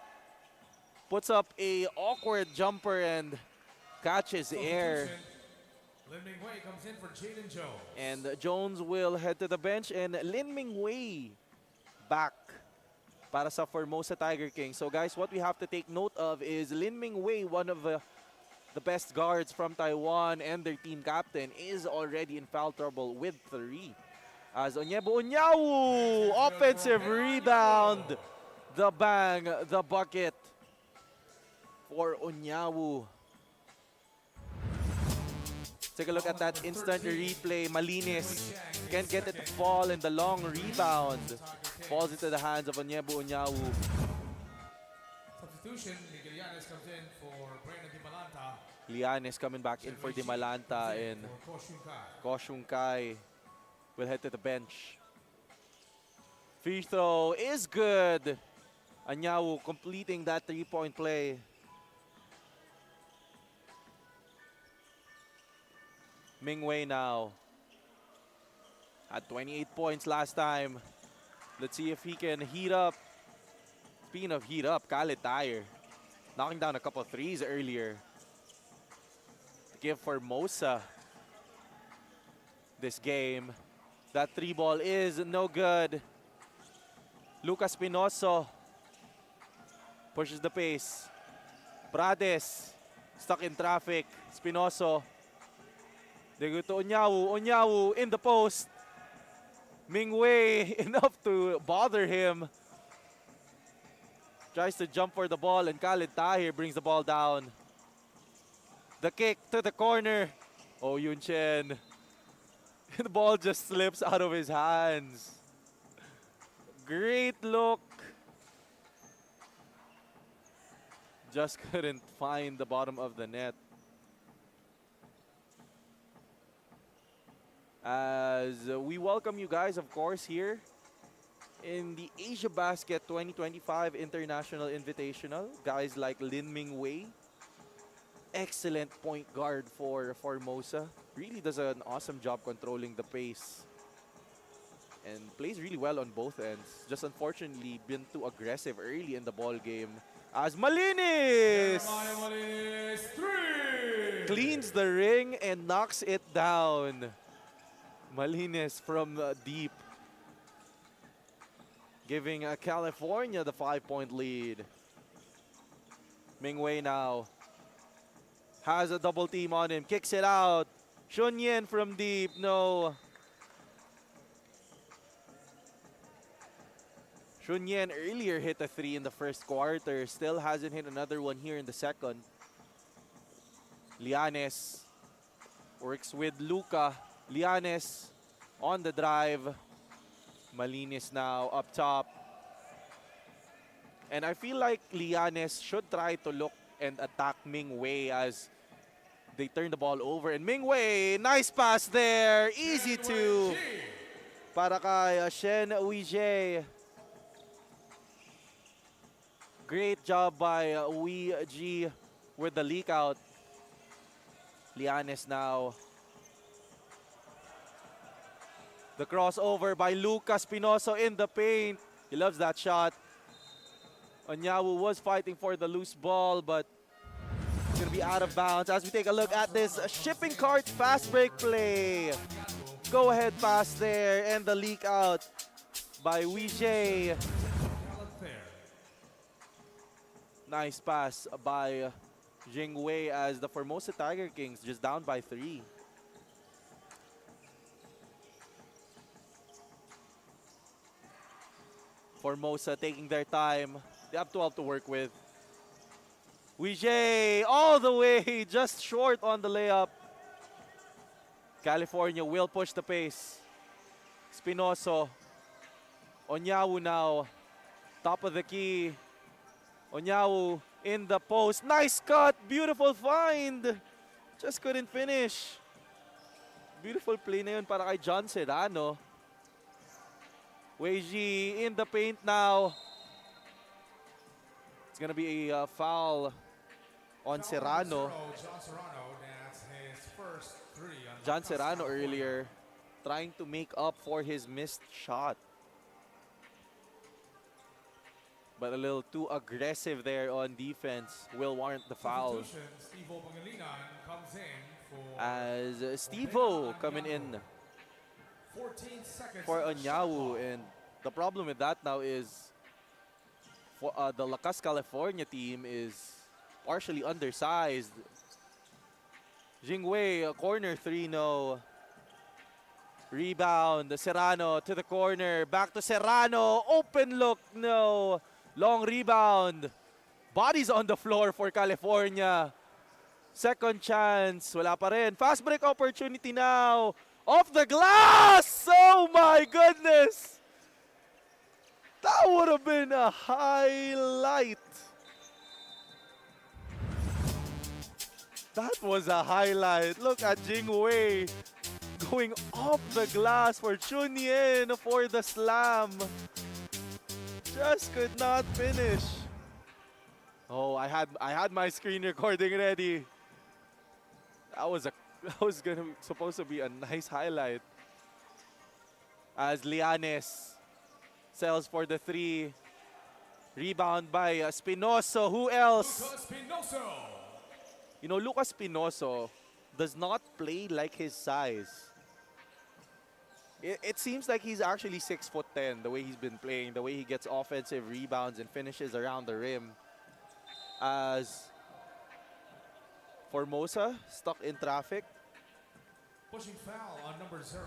Puts up a awkward jumper and catches air. Lin Ming Wei comes in for Jaden Jones. And Jones will head to the bench, and Lin Ming Wei back para sa Formosa Tiger Kings. So guys, what we have to take note of is Lin Ming Wei, one of the best guards from Taiwan and their team captain, is already in foul trouble with 3. As Onyebu Onyawu, offensive rebound. The bang, the bucket for Onyawu. Take a look at that instant replay. Malinis can't get it to fall in the long rebound. Falls into the hands of Onyebu Onyawu. Substitution, Nigerianes comes in for Brandon Di Malanta. Lianes coming back in for Di Malanta, and For Koshunkai. Koshunkai will head to the bench. Free throw is good. Onyawu completing that three-point play. Mingwei now had 28 points last time. Let's see if he can heat up. Speaking of heat up, Khaled Dyer knocking down a couple of threes earlier to give Formosa this game. That three ball is no good. Lucas Pinoso pushes the pace. Prades stuck in traffic. Spinoso. They go to Onyawu. Onyawu in the post. Mingwei enough to bother him. Tries to jump for the ball, and Khaled Tahir brings the ball down. The kick to the corner. Oh, Yun Chen. The ball just slips out of his hands. Great look. Just couldn't find the bottom of the net. As we welcome you guys, of course, here in the Asiabasket 2025 International Invitational. Guys like Lin Mingwei, excellent point guard for Formosa. Really does an awesome job controlling the pace. And plays really well on both ends. Just unfortunately been too aggressive early in the ball game. As Malinis Malinis, three. cleans the ring and knocks it down. Malinis from deep, giving California the 5-point lead. Mingwei now has a double team on him, kicks it out. Shunyen from deep, no. Shunyen earlier hit a three in the first quarter, still hasn't hit another one here in the second. Lianes works with Luca. Lianes on the drive. Malinis now up top. And I feel like Lianes should try to look and attack Mingwei as they turn the ball over. And Mingwei, nice pass there. Easy two. Para kay Shen Uije. Great job by Uiji with the leak out. Lianes now. The crossover by Lucas Pinoso in the paint. He loves that shot. Onyawu was fighting for the loose ball, but it's going to be out of bounds as we take a look at this shipping cart fast break play. Go ahead pass there and the leak out by Wijay. Nice pass by Jingwei as the Formosa Tiger Kings just down by 3. Formosa taking their time. They have 12 to work with. Wijay all the way, just short on the layup. California will push the pace. Spinoso. Onyawu now. Top of the key. Onyawu in the post. Nice cut. Beautiful find. Just couldn't finish. Beautiful play na yun para kay John Serrano. Weiji in the paint now. It's going to be a foul on Serrano. John Serrano earlier trying to make up for his missed shot. But a little too aggressive there on defense will warrant the foul. As Steve-O coming in for Onyawu, and the problem with that now is for the Lakas California team is partially undersized. Jingwei, a corner 3, no. Rebound, Serrano to the corner, back to Serrano, open look, no. Long rebound, bodies on the floor for California. Second chance. Wala pa rin. Fast break opportunity now. Off the glass! Oh my goodness! That would have been a highlight. That was a highlight. Look at Jingwei going off the glass for Chunyen for the slam. Just could not finish. Oh, I had my screen recording ready. That was supposed to be a nice highlight. As Lianes sells for the three. Rebound by Spinoso. Who else? Lucas Pinoso. You know, Lucas Spinoso does not play like his size. It seems like he's actually 6'10", the way he's been playing, the way he gets offensive rebounds and finishes around the rim. As Formosa stuck in traffic. Pushing foul on number 0.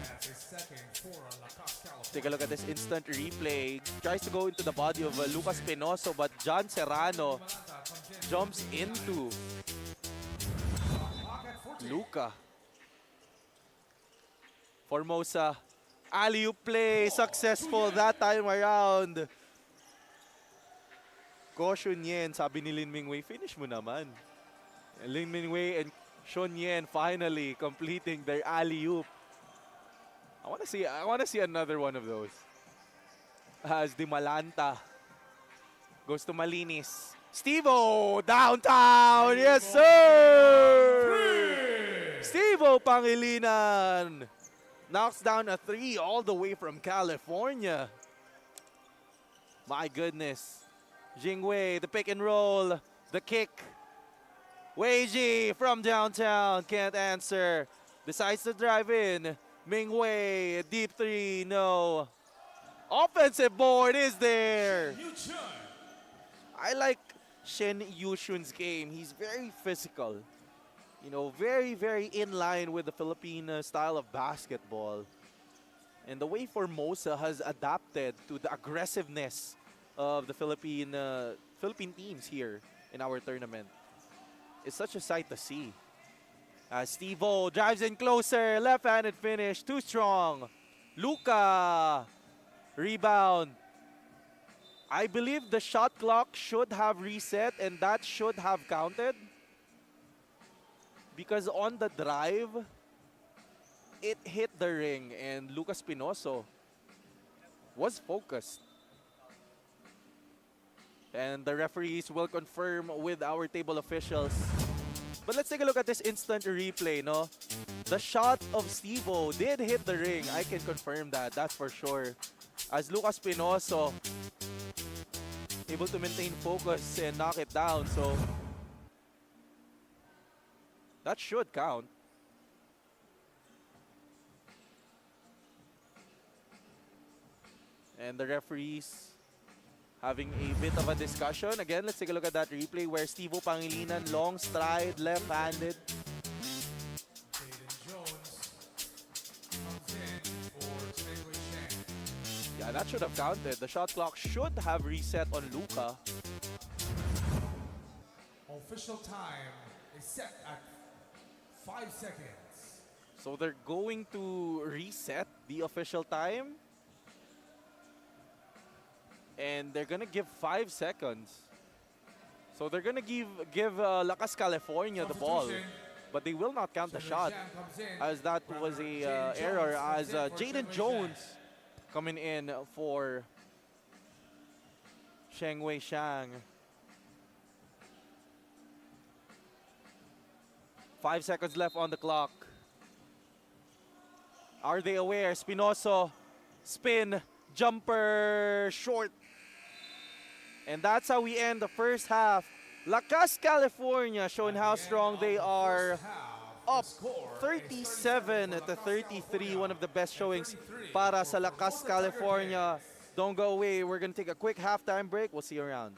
That's his second for Lakas, California. Take a look at this instant replay. Tries to go into the body of Lucas Pinoso, but John Serrano jumps into Luca. Formosa, alley-oop play, successful that time around. Ko Shunyen, sabi ni Lin Mingwei, finish mo naman. Lin Mingwei and Shunyen finally completing their alley-oop. I want to see another one of those. As Di Malanta goes to Malinis. Steve-O downtown, yes sir! Steve-O Pangilinan knocks down a three all the way from California. My goodness. Jingwei, the pick and roll, the kick. Weiji from downtown, can't answer. Decides to drive in. Mingwei, deep three, no. Offensive board is there. I like Shen Yushun's game. He's very physical. You know, very, very in line with the Philippine style of basketball. And the way Formosa has adapted to the aggressiveness of the Philippine teams here in our tournament. It's such a sight to see. Steve-O drives in closer, left-handed finish, too strong. Luca, rebound. I believe the shot clock should have reset and that should have counted. Because on the drive, it hit the ring and Lucas Pinoso was focused. And the referees will confirm with our table officials. But let's take a look at this instant replay, no? The shot of Steve-O did hit the ring. I can confirm that, that's for sure. As Lucas Pinoso able to maintain focus and knock it down, so that should count. And the referees having a bit of a discussion. Again, let's take a look at that replay where Steve-O Pangilinan, long stride, left-handed. Yeah, that should have counted. The shot clock should have reset on Luca. Official time is set at 5 seconds. So they're going to reset the official time. And they're gonna give 5 seconds. So they're gonna give Lakas, California the ball. But they will not count the shot. As that was a error as Jaden Jones coming in for Sheng Wei Shang. 5 seconds left on the clock. Are they aware? Spinoso, spin, jumper, short. And that's how we end the first half. Lakas, California showing how strong they are. Up 37-33, one of the best showings para sa Lakas, California. Don't go away. We're going to take a quick halftime break. We'll see you around.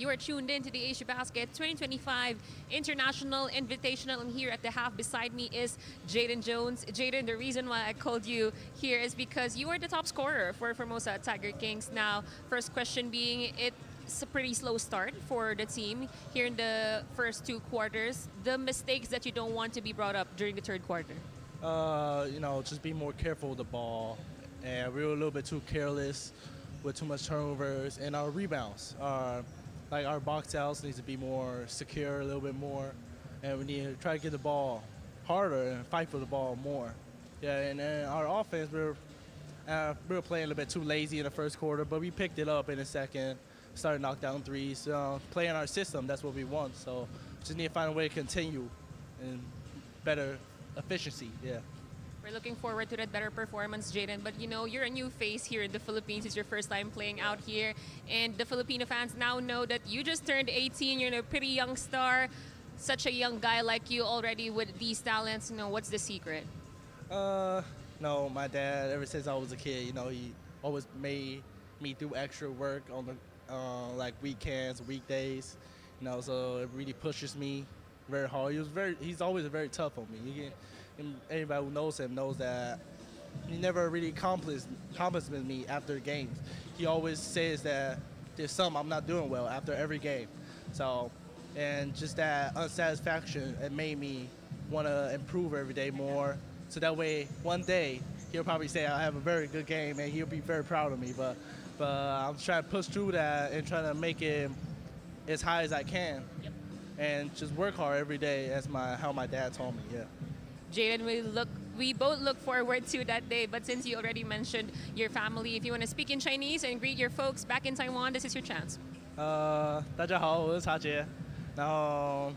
You are tuned in to the Asiabasket 2025 International Invitational, and here at the half beside me is Jaden Jones. Jaden, the reason why I called you here is because you are the top scorer for Formosa Tiger Kings. Now, first question being, it's a pretty slow start for the team here in the first two quarters. The mistakes that you don't want to be brought up during the third quarter. Just be more careful with the ball. And we were a little bit too careless with too much turnovers. And our rebounds, our box outs needs to be more secure a little bit more. And we need to try to get the ball harder and fight for the ball more. Yeah, and then our offense, we were playing a little bit too lazy in the first quarter, but we picked it up in the second, started knock down threes. Playing our system, that's what we want. So just need to find a way to continue and better efficiency, yeah. We're looking forward to that better performance, Jaden. But you know, you're a new face here in the Philippines. It's your first time playing out here. And the Filipino fans now know that you just turned 18. You're a pretty young star. Such a young guy like you already with these talents. You know, what's the secret? No, my dad, ever since I was a kid, he always made me do extra work on the like weekends, weekdays. So it really pushes me very hard. He's always very tough on me. And anybody who knows him knows that he never really compliments me after the games. He always says that there's something I'm not doing well after every game. So, and just that unsatisfaction, it made me want to improve every day more. So that way, one day, he'll probably say I have a very good game and he'll be very proud of me. But I'm trying to push through that and trying to make it as high as I can. Yep. And just work hard every day. That's how my dad told me, yeah. Jaden, we both look forward to that day. But since you already mentioned your family, if you want to speak in Chinese and greet your folks back in Taiwan, this is your chance. 大家好，我是茶姐，然后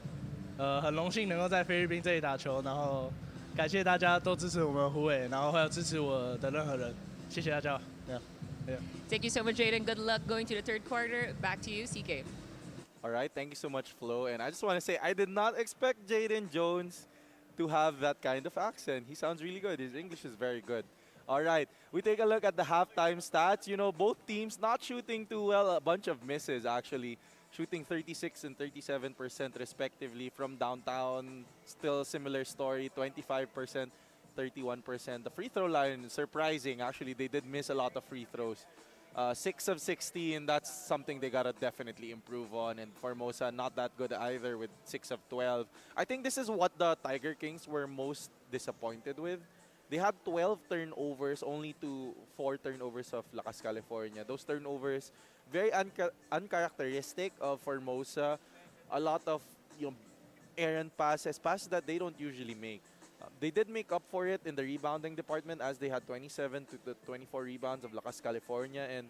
很荣幸能够在菲律宾这里打球，然后感谢大家都支持我们虎尾，然后还有支持我的任何人，谢谢大家。Yeah. Thank you so much, Jaden. Good luck going to the third quarter. Back to you, CK. All right, thank you so much, Flo. And I just want to say I did not expect Jaden Jones to have that kind of accent. He sounds really good. His English is very good. All right, we take a look at the halftime stats. Both teams not shooting too well. A bunch of misses, actually. Shooting 36 and 37% respectively from downtown. Still similar story, 25%, 31%. The free throw line, surprising. Actually, they did miss a lot of free throws. 6 of 16, that's something they gotta definitely improve on. And Formosa, not that good either with 6 of 12. I think this is what the Tiger Kings were most disappointed with. They had 12 turnovers, only to 4 turnovers of Lakas, California. Those turnovers, very uncharacteristic of Formosa. A lot of errant passes that they don't usually make. They did make up for it in the rebounding department as they had 27 to the 24 rebounds of Lakas, California. And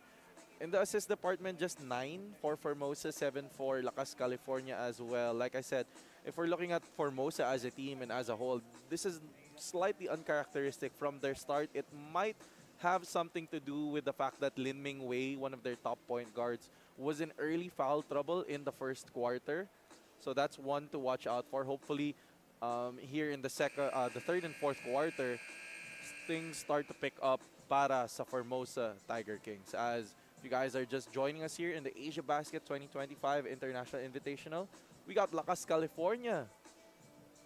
in the assist department, just 9 for Formosa, 7 for Lakas, California as well. Like I said, if we're looking at Formosa as a team and as a whole, this is slightly uncharacteristic from their start. It might have something to do with the fact that Lin Ming Wei, one of their top point guards, was in early foul trouble in the first quarter. So that's one to watch out for. Hopefully, here in the third and fourth quarter, things start to pick up para sa Formosa Tiger Kings. As you guys are just joining us here in the Asiabasket 2025 International Invitational, we got Lakas, California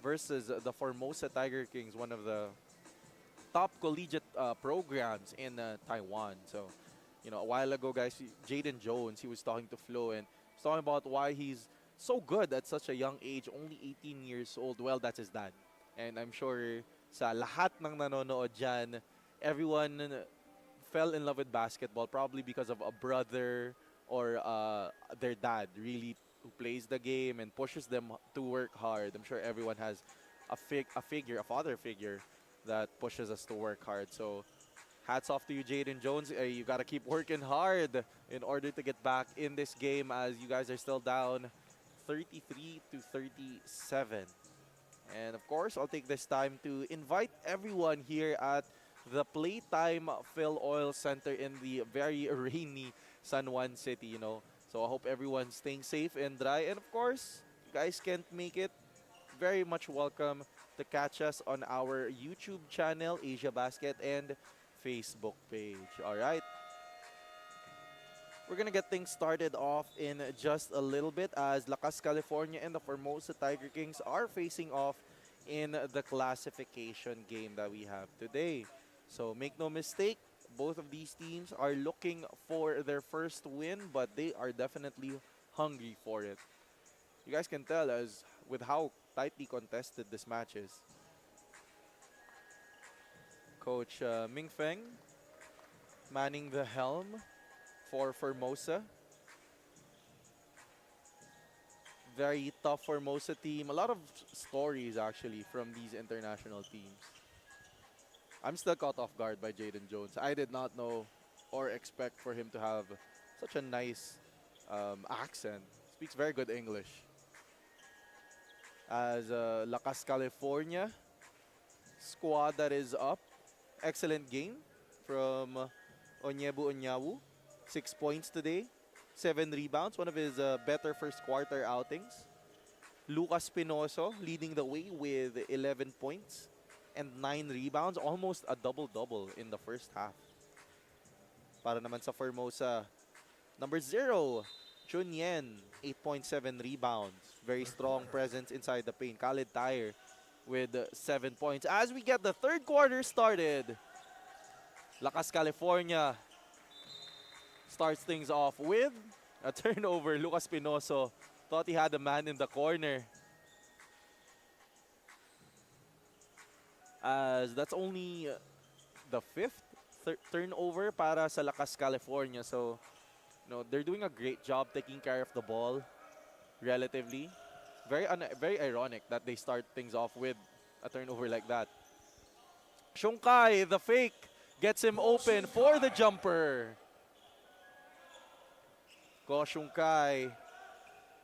versus the Formosa Tiger Kings, one of the top collegiate programs in Taiwan. So, a while ago, guys, Jaden Jones, he was talking to Flo and was talking about why he's so good at such a young age, only 18 years old. Well, that's his dad. And I'm sure sa lahat ng nanonood dyan, everyone fell in love with basketball probably because of a brother or their dad really who plays the game and pushes them to work hard. I'm sure everyone has a father figure that pushes us to work hard. So hats off to you, Jaden Jones. You got to keep working hard in order to get back in this game as you guys are still down 33 to 37. And of course, I'll take this time to invite everyone here at the Playtime FilOil Center in the very rainy San Juan City, So I hope everyone's staying safe and dry. And of course, you guys can't make it, very much welcome to catch us on our YouTube channel, Asiabasket, and Facebook page. All right. We're gonna get things started off in just a little bit as Lakas, California and the Formosa Tiger Kings are facing off in the classification game that we have today. So make no mistake, both of these teams are looking for their first win, but they are definitely hungry for it. You guys can tell as with how tightly contested this match is. Coach Ming Feng manning the helm for Formosa. Very tough Formosa team. A lot of stories actually from these international teams. I'm still caught off guard by Jaden Jones. I did not know or expect for him to have such a nice accent. Speaks very good English. As Lakas, California squad that is up. Excellent game from Onyebu Onyawu. 6 points today, 7 rebounds, one of his better first quarter outings. Lucas Pinoso leading the way with 11 points and 9 rebounds, almost a double-double in the first half. Para naman sa Formosa, number 0, Chun Yen, 8.7 rebounds. Very strong presence inside the paint. Khalid Tyre with 7 points. As we get the third quarter started, Lakas, California starts things off with a turnover. Lucas Pinoso thought he had a man in the corner. As that's only the fifth turnover para sa Lakas, California. So, they're doing a great job taking care of the ball relatively. Very ironic that they start things off with a turnover like that. Shungkai, the fake, gets him open for the jumper. Ko Shungkai,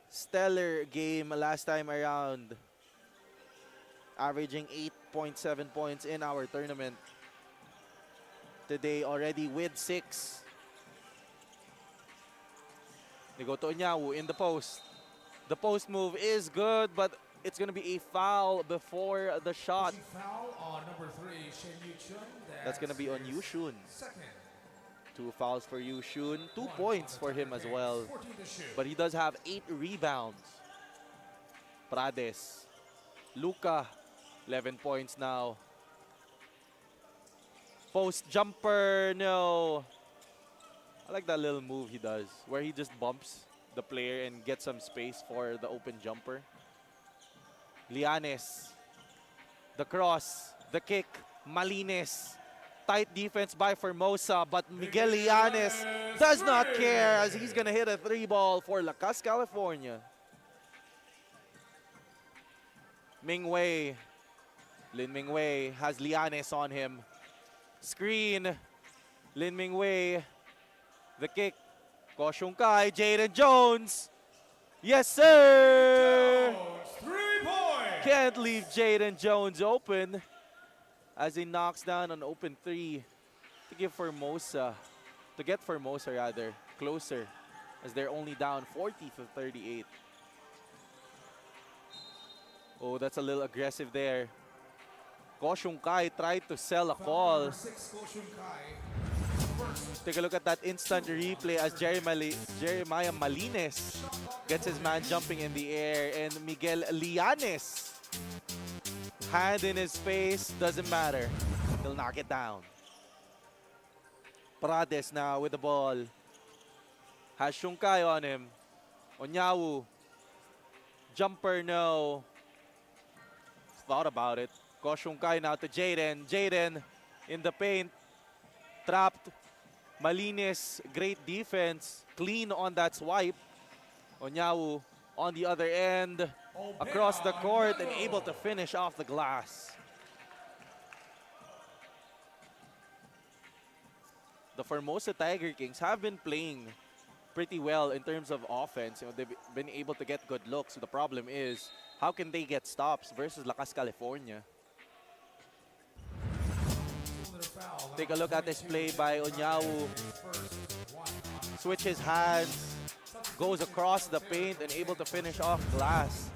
stellar game last time around. Averaging 8.7 points in our tournament. Today already with 6. They go to Onyawu in the post. The post move is good, but it's going to be a foul before the shot. Foul on number 3, Shen Yuchun. That's going to be on Yushun. Second. 2 fouls for Yushun. 2 points for him as well. 14 to shoot. But he does have 8 rebounds. Prades. Luca, 11 points now. Post jumper, no. I like that little move he does, where he just bumps the player and gets some space for the open jumper. Lianes, the cross, the kick, Malines. Tight defense by Formosa, but Miguel Lianes does not care as he's gonna hit a 3-ball for Lakas, California. Mingwei, Lin Mingwei has Lianes on him. Screen, Lin Mingwei, the kick, Ko Shungkai, Jaden Jones. Yes, sir! 3 points. Can't leave Jaden Jones open as he knocks down an open 3 to get Formosa closer as they're only down 40-38. Oh, that's a little aggressive there. Ko Shungkai tried to sell a call. Number 6, Ko Shungkai. Take a look at that instant replay as Jeremiah Malines gets his man jumping in the air, and Miguel Lianes, hand in his face, doesn't matter. He'll knock it down. Prades now with the ball. Has Shungkai on him. Onyawu. Jumper, no. Thought about it. Ko Shungkai now to Jaden. Jaden in the paint. Trapped. Malines, great defense. Clean on that swipe. Onyawu on the other end. Across the court and able to finish off the glass. The Formosa Tiger Kings have been playing pretty well in terms of offense. They've been able to get good looks. So the problem is, how can they get stops versus Lakas, California? Take a look at this play by Onyawu. Switches hands, goes across the paint and able to finish off glass.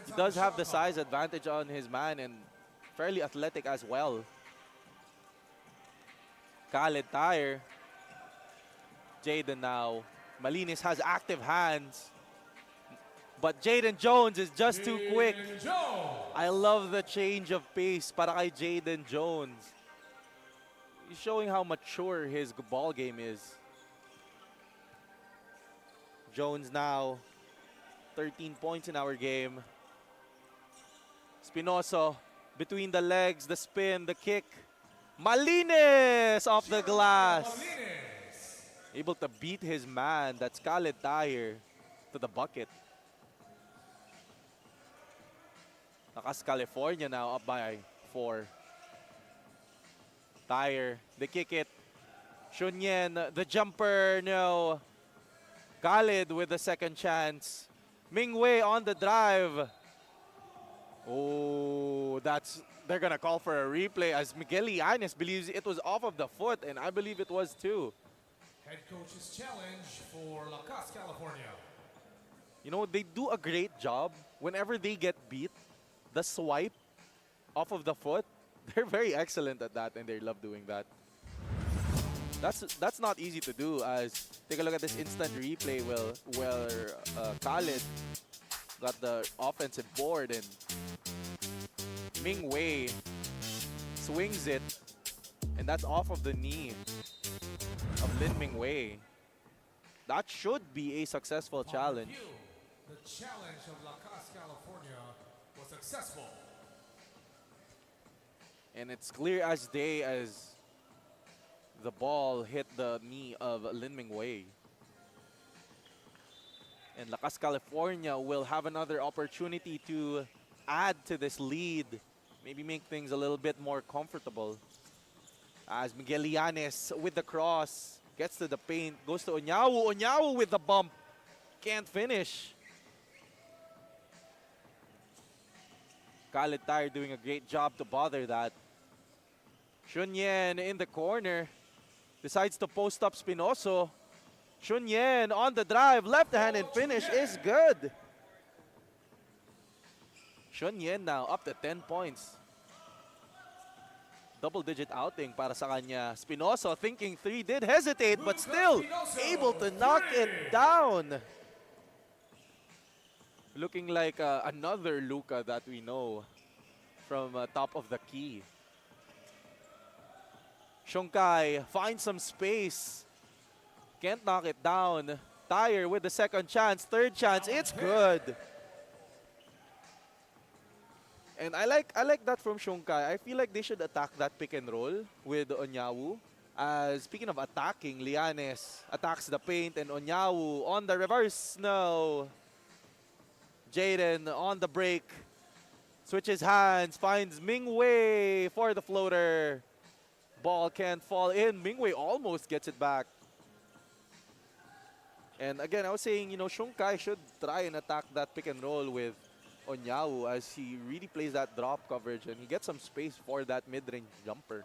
He does have the size advantage on his man and fairly athletic as well. Khalid Tyre Jaden now. Malinis has active hands. But Jaden Jones is just too quick. Jaden Jones. I love the change of pace para kay Jaden Jones. He's showing how mature his ball game is. Jones now, 13 points in our game. Espinoso, between the legs, the spin, the kick. Malinis off the glass. Malinis. Able to beat his man, that's Khaled Tahir, to the bucket. Lakas California now up by 4. Tahir, they kick it. Shunyen, the jumper, no. Khalid with the second chance. Mingwei on the drive. Oh, they're gonna call for a replay as Miguel Yanes believes it was off of the foot, and I believe it was too. Head coach's challenge for Lakas, California. You know, they do a great job whenever they get beat. The swipe off of the foot, they're very excellent at that, and they love doing that. That's not easy to do. As take a look at this instant replay where Khalid got the offensive board and Ming Wei swings it, and that's off of the knee of Lin Ming Wei. That should be a successful challenge. The challenge of Lakas, California was successful. And it's clear as day as the ball hit the knee of Lin Ming Wei. And Lakas California will have another opportunity to add to this lead. Maybe make things a little bit more comfortable. As Miguel Yanes with the cross. Gets to the paint. Goes to Onyawu. Onyawu with the bump. Can't finish. Khaled Tahir doing a great job to bother that. Shunyen in the corner. Decides to post up Spinoso. Shunyen on the drive. Left-handed finish is good. Shunyen now up to 10 points. Double-digit outing para sa kanya. Spinoso thinking 3, did hesitate, but still able to knock it down. Looking like another Luka that we know from top of the key. Shonkai finds some space. Can't knock it down. Tahir with the second chance, third chance. It's good. And I like that from Shonkai. I feel like they should attack that pick and roll with Onyawu. Speaking of attacking, Lianes attacks the paint and Onyawu on the reverse. No. Jaden on the break. Switches hands, finds Mingwei for the floater. Ball can't fall in. Mingwei almost gets it back. And again, I was saying, you know, Shonkai should try and attack that pick and roll with Onyawu as he really plays that drop coverage and he gets some space for that mid-range jumper.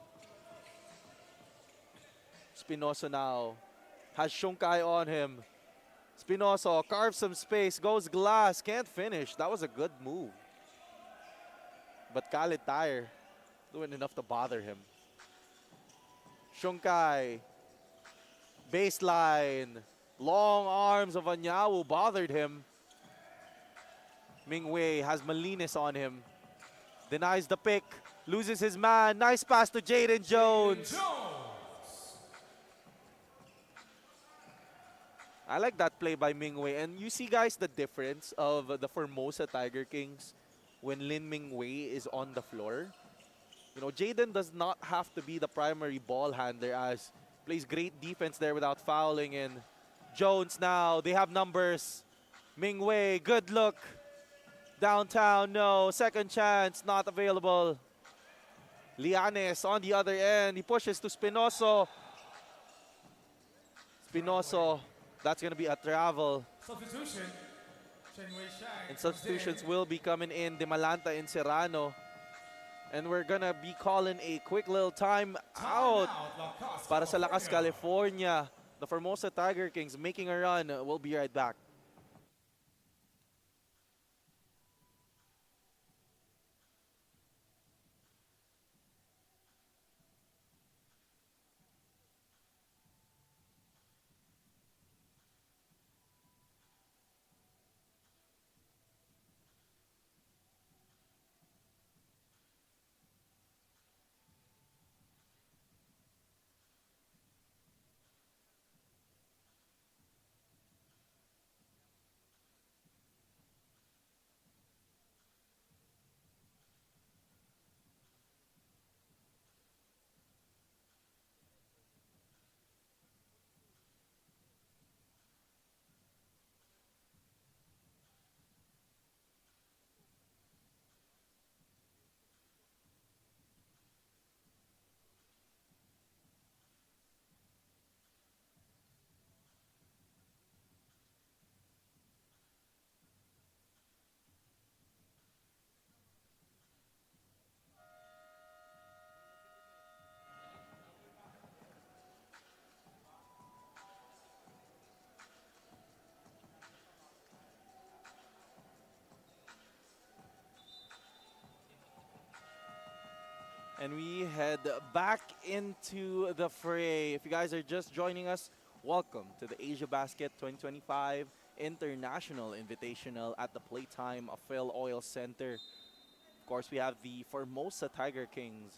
Spinoso now has Shonkai on him. Spinoso carves some space, goes glass, can't finish. That was a good move. But Khaled Tahir doing enough to bother him. Shonkai, baseline, long arms of Onyawu bothered him. Mingwei has Malinis on him. Denies the pick, loses his man. Nice pass to Jaden Jones. I like that play by Mingwei. And you see, guys, the difference of the Formosa Tiger Kings when Lin Mingwei is on the floor. You know, Jaden does not have to be the primary ball handler as plays great defense there without fouling. And Jones now, they have numbers. Mingwei, good look. Downtown, no. Second chance, not available. Lianes on the other end. He pushes to Spinoso. Spinoso, that's going to be a travel. Substitution. And substitutions will be coming in. De Malanta and Serrano. And we're going to be calling a quick little time out para sa Lakas, California. The Formosa Tiger Kings making a run. We'll be right back. And we head back into the fray. If you guys are just joining us, welcome to the Asiabasket 2025 International Invitational at the Playtime FilOil Center. Of course, we have the Formosa Tiger Kings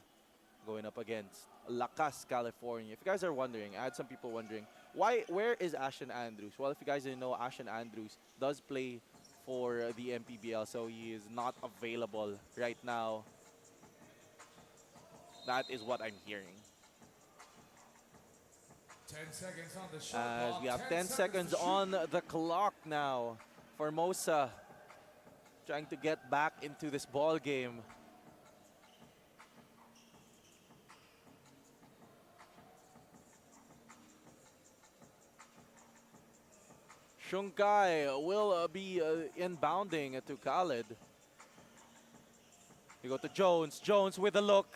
going up against Lakas, California. If you guys are wondering, I had some people wondering, where is Ashton Andrews? Well, if you guys didn't know, Ashton Andrews does play for the MPBL, so he is not available right now. That is what I'm hearing. 10 seconds on the shot As clock. we have 10 seconds to shoot. on the clock now. Formosa trying to get back into this ball game. Shunkai will be inbounding to Khaled. We go to Jones. Jones with a look.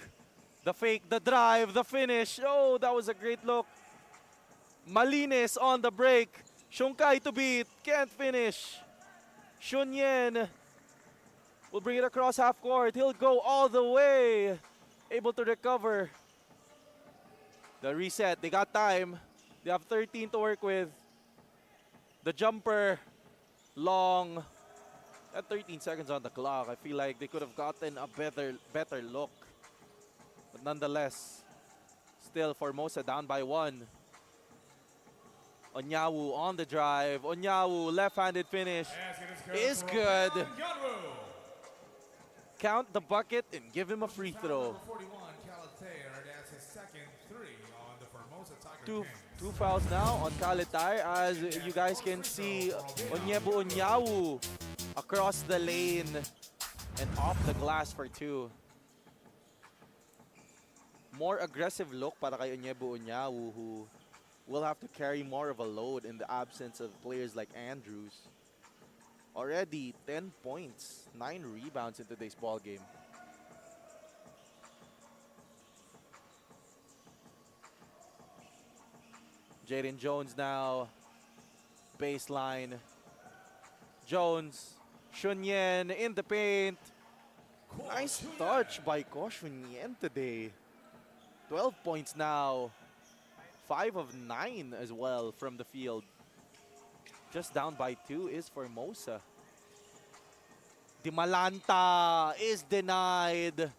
The fake, the drive, the finish. Oh, that was a great look. Malines on the break. Shunkai to beat. Can't finish. Shunyen will bring it across half court. He'll go all the way. Able to recover. The reset. They got time. They have 13 to work with. The jumper. Long. At 13 seconds on the clock. I feel like they could have gotten a better look. But nonetheless, still Formosa down by 1. Onyawu on the drive. Onyawu, left-handed finish. Is good. Count the bucket and give him a free throw. Two fouls now on Kalatai. As you guys can see, Onyawu across the lane and off the glass for 2. More aggressive look para kay Onyawu, who will have to carry more of a load in the absence of players like Andrews. Already 10 points, 9 rebounds in today's ball game. Jaden Jones now, baseline. Jones, Shunyen in the paint. Nice touch by Ko Shunyen today. 12 points now. 5 of 9 as well from the field. Just down by 2 is Formosa. Dimalanta is denied.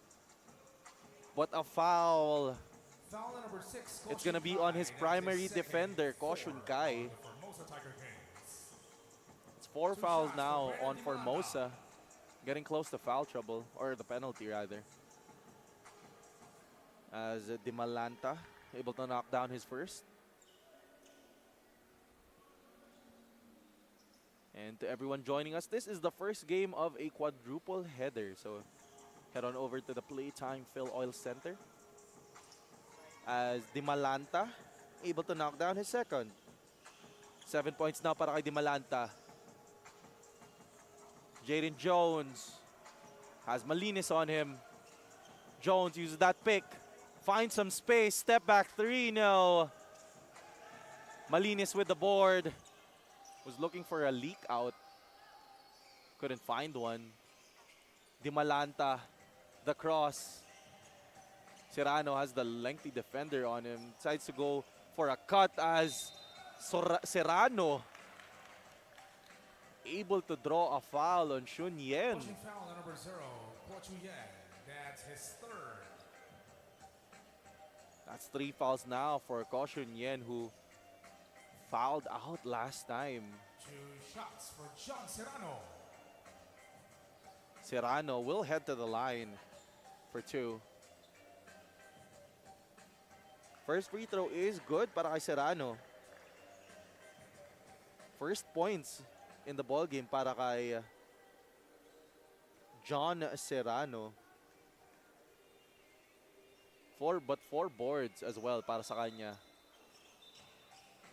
But a foul. Foul number 6. It's going to be on his primary defender, Ko Shunkai. It's 4 fouls now on Formosa. Getting close to foul trouble, or the penalty rather. As Dimalanta able to knock down his first. And to everyone joining us, this is the first game of a quadruple header. So head on over to the Playtime FilOil Center. As Dimalanta able to knock down his second. 7 points now para kay Dimalanta. Jaden Jones has Malines on him. Jones uses that pick. Find some space. Step back 3. No. Malines with the board. Was looking for a leak out. Couldn't find one. Dimalanta. The cross. Serrano has the lengthy defender on him. Decides to go for a cut as Serrano able to draw a foul on Shunyen. Foul on number 0, Ko Chuyen. That's his 3rd. That's 3 fouls now for Ko Shunyen, who fouled out last time. 2 shots for John Serrano. Serrano will head to the line for 2. First free throw is good para kay Serrano. First points in the ball game para kay John Serrano. 4 boards as well para sa kanya.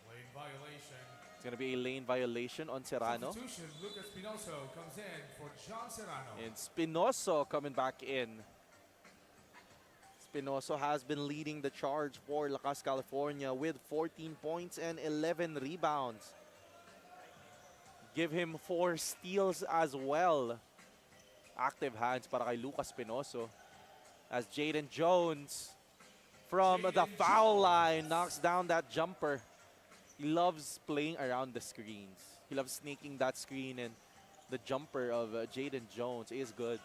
Lane violation. It's gonna be a lane violation on Serrano. Substitution, Lucas Spinoso comes in for John Serrano. And Spinoso coming back in. Spinoso has been leading the charge for Lakas, California with 14 points and 11 rebounds. Give him 4 steals as well. Active hands para kay Lucas Spinoso. as Jaden Jones from the foul line knocks down that jumper. He loves playing around the screens. He loves sneaking that screen, and the jumper of Jaden Jones is good.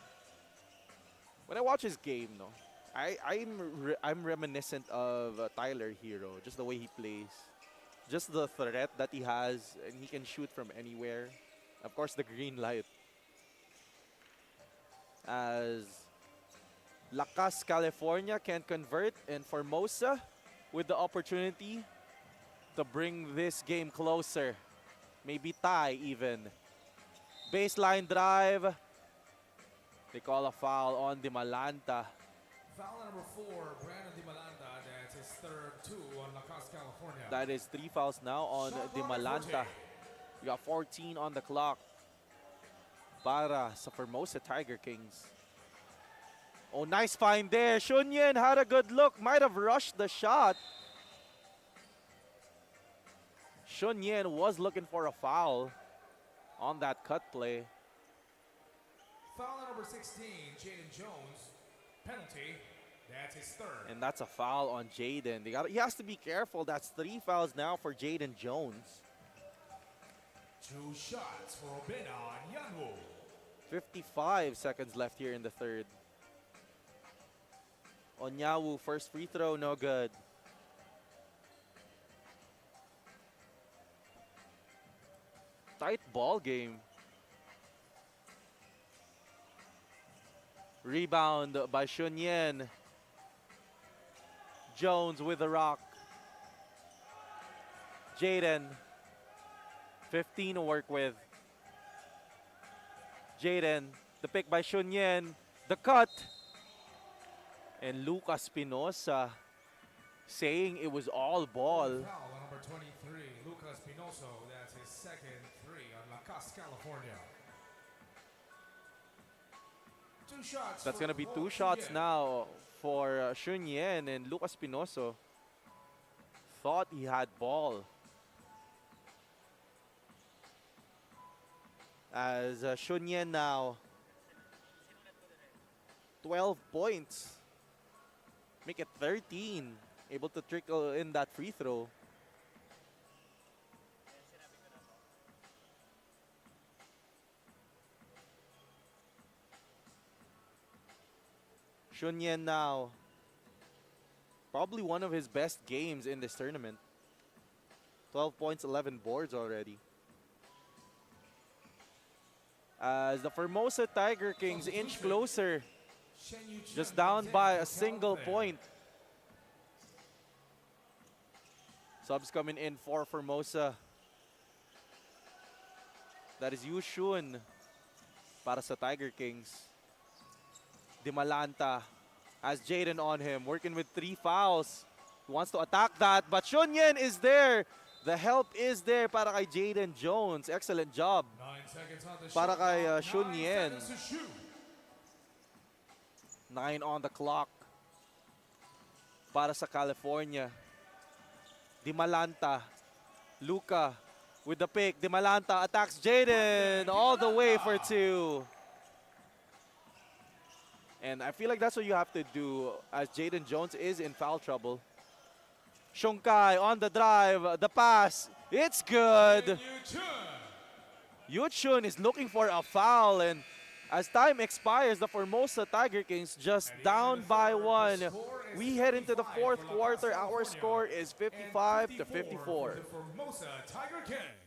When I watch his game, no, I'm reminiscent of Tyler Hero, just the way he plays, just the threat that he has, and he can shoot from anywhere. Of course, the green light. As Lakas, California can't convert, and Formosa with the opportunity to bring this game closer. Maybe tie even. Baseline drive. They call a foul on Di Malanta. Foul number 4, Brandon Di Malanta. That's his third 2 on Lakas, California. That is 3 fouls now on Di Malanta. We got 14 on the clock para sa Formosa Tiger Kings. Oh, nice find there. Shunyen had a good look. Might have rushed the shot. Shunyen was looking for a foul on that cut play. Foul number 16, Jaden Jones. Penalty. That's his third. And that's a foul on Jaden. He has to be careful. That's 3 fouls now for Jaden Jones. 2 shots for Beda and Yanwu. 55 seconds left here in the third. Onyawu, first free throw, no good. Tight ball game. Rebound by Shunyen. Jones with the rock. Jaden. 15 to work with. Jaden, the pick by Shunyen. The cut. And Lucas Espinosa saying it was all ball. Foul on number 23, Lucas Pinoso. That's his second 3 on Lakas, California. 2 shots. That's going to be 2 shots now for Shunyen, and Lucas Pinoso thought he had ball. As Shunyen now 12 points. Make it 13. Able to trickle in that free throw. Shunyen now. Probably one of his best games in this tournament. 12 points, 11 boards already. As the Formosa Tiger Kings inch closer. Just down by a single point. Subs coming in for Formosa. That is Yu Shun para sa Tiger Kings. Di Malanta has Jaden on him, working with 3 fouls. He wants to attack that, but Shunyen is there. The help is there para kay Jaden Jones. Excellent job 9 seconds on the para shot kay clock. 9 Shunyen. seconds to shoot. 9 on the clock para sa California. Di Malanta. Luca with the pick. Di Malanta attacks Jaden all the way for 2. And I feel like that's what you have to do as Jaden Jones is in foul trouble. Shunkai on the drive. The pass. It's good. Yu Chun is looking for a foul, and as time expires, the Formosa Tiger Kings just down by 1. We head into the 4th quarter. Our score is 55 to 54. The Formosa Tiger Kings.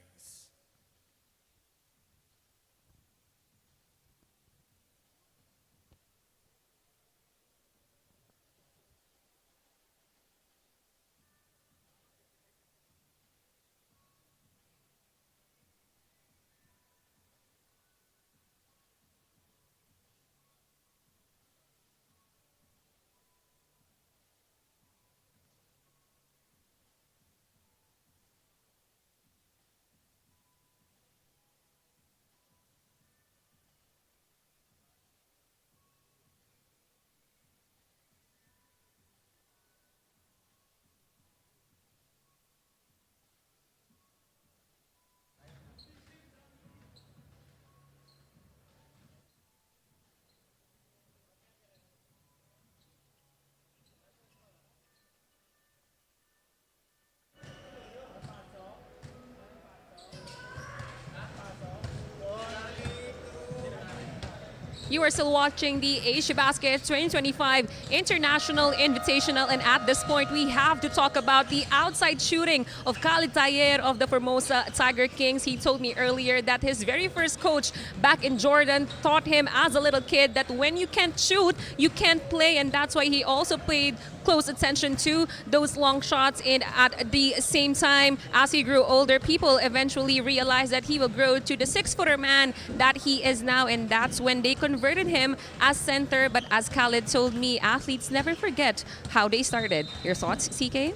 You are still watching the Asiabasket 2025 International Invitational, and at this point, we have to talk about the outside shooting of Khalid Tayer of the Formosa Tiger Kings. He told me earlier that his very first coach back in Jordan taught him as a little kid that when you can't shoot, you can't play, and that's why he also paid close attention to those long shots. And at the same time, as he grew older, people eventually realized that he will grow to the 6-footer man that he is now, and that's when they converted him as center. But as Khalid told me, athletes never forget how they started. Your thoughts, CK?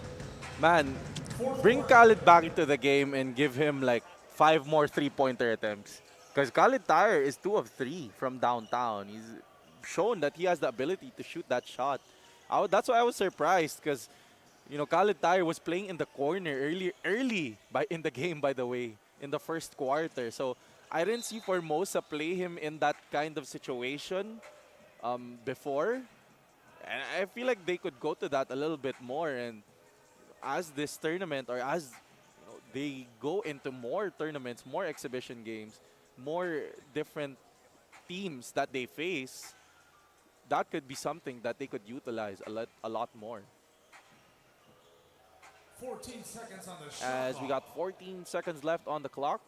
Man, bring Khalid back into the game and give him like 5 more three-pointer attempts. Because Khalid Tayer is 2 of 3 from downtown. He's shown that he has the ability to shoot that shot. That's why I was surprised, because you know, Khalid Tayer was playing in the corner early in the game, by the way, in the first quarter. So I didn't see Formosa play him in that kind of situation before. And I feel like they could go to that a little bit more. And as this tournament, or as you know, they go into more tournaments, more exhibition games, more different teams that they face, that could be something that they could utilize a lot more. 14 seconds on the shot As we clock. got 14 seconds left on the clock.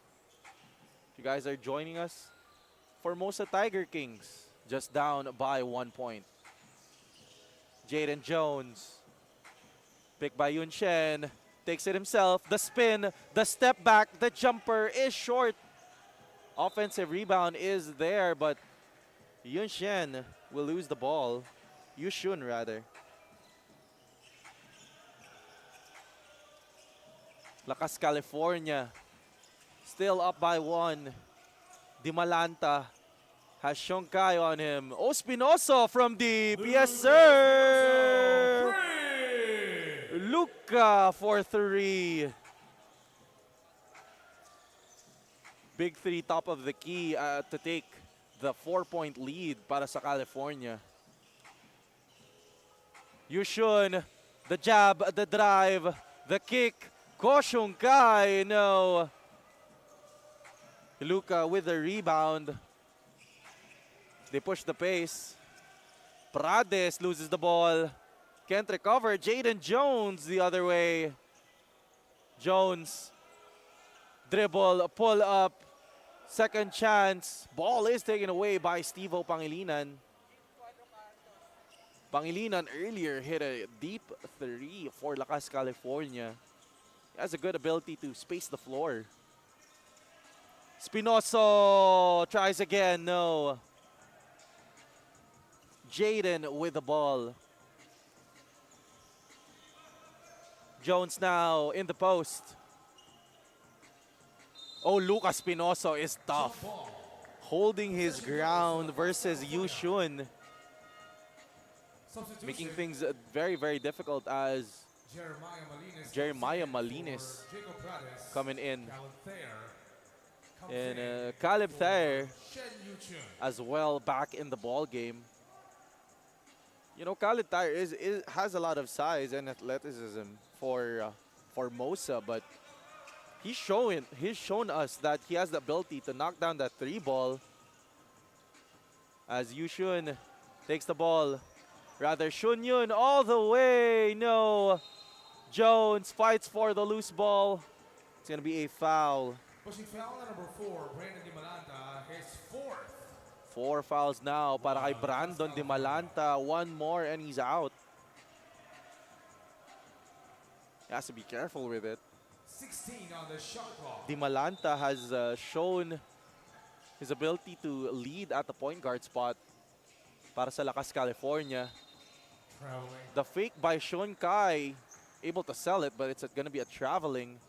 If you guys are joining us, Formosa Tiger Kings just down by 1 point. Jaden Jones, picked by Yun Shen, takes it himself. The spin, the step back, the jumper is short. Offensive rebound is there, but Yun Shen will lose the ball. Yushun, rather. Lakas, California, still up by 1. Dimalanta has Shonkai on him. Espinoso from deep. Yes, sir. Luca for 3. Big 3, top of the key to take the 4-point lead para sa California. Yushun, the jab, the drive, the kick. Koshunkai, no. Luca with the rebound. They push the pace. Prades loses the ball. Can't recover. Jaden Jones the other way. Jones. Dribble, pull up. Second chance. Ball is taken away by Stevo Pangilinan. Pangilinan earlier hit a deep 3 for Lakas, California. He has a good ability to space the floor. Spinoso tries again, no. Jaden with the ball. Jones now in the post. Oh, Lucas Spinoso is tough. Holding his ground versus Yushun. Making things very, very difficult as Jeremiah Malinis coming in. And Caleb Thayer as well back in the ball game. You know, Khalid Tayer has a lot of size and athleticism for Formosa, but he's shown us that he has the ability to knock down that 3 ball. As Yushun takes the ball, rather Shunyun all the way, no. Jones fights for the loose ball. It's gonna be a foul. Pushing foul on number 4, Brandon Dimalanta, his 4th. 4 fouls now para kay Brandon Dimalanta. 1 more and he's out. He has to be careful with it. 16 on the shot clock. Dimalanta has shown his ability to lead at the point guard spot para sa Lakas, California. Traveling. The fake by Sean Kai, able to sell it, but it's going to be a traveling.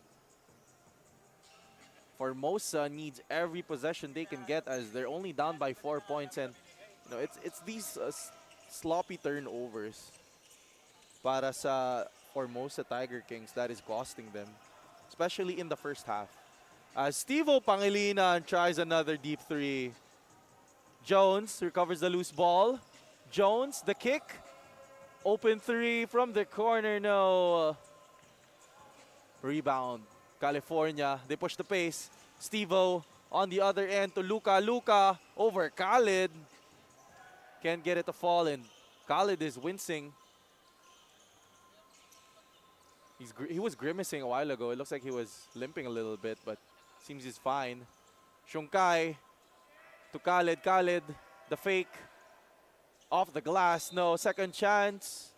Formosa needs every possession they can get as they're only down by 4 points, and you know it's these sloppy turnovers para sa Formosa Tiger Kings that is costing them, especially in the first half. Stevo Pangilinan tries another deep 3. Jones recovers the loose ball. Jones, the kick. Open 3 from the corner, no. Rebound. California, they push the pace. Stevo on the other end to Luca. Luca over Khalid. Can't get it to fall, and Khalid is wincing. He was grimacing a while ago. It looks like he was limping a little bit, but seems he's fine. Shunkai to Khalid. Khalid, the fake. Off the glass. No, second chance.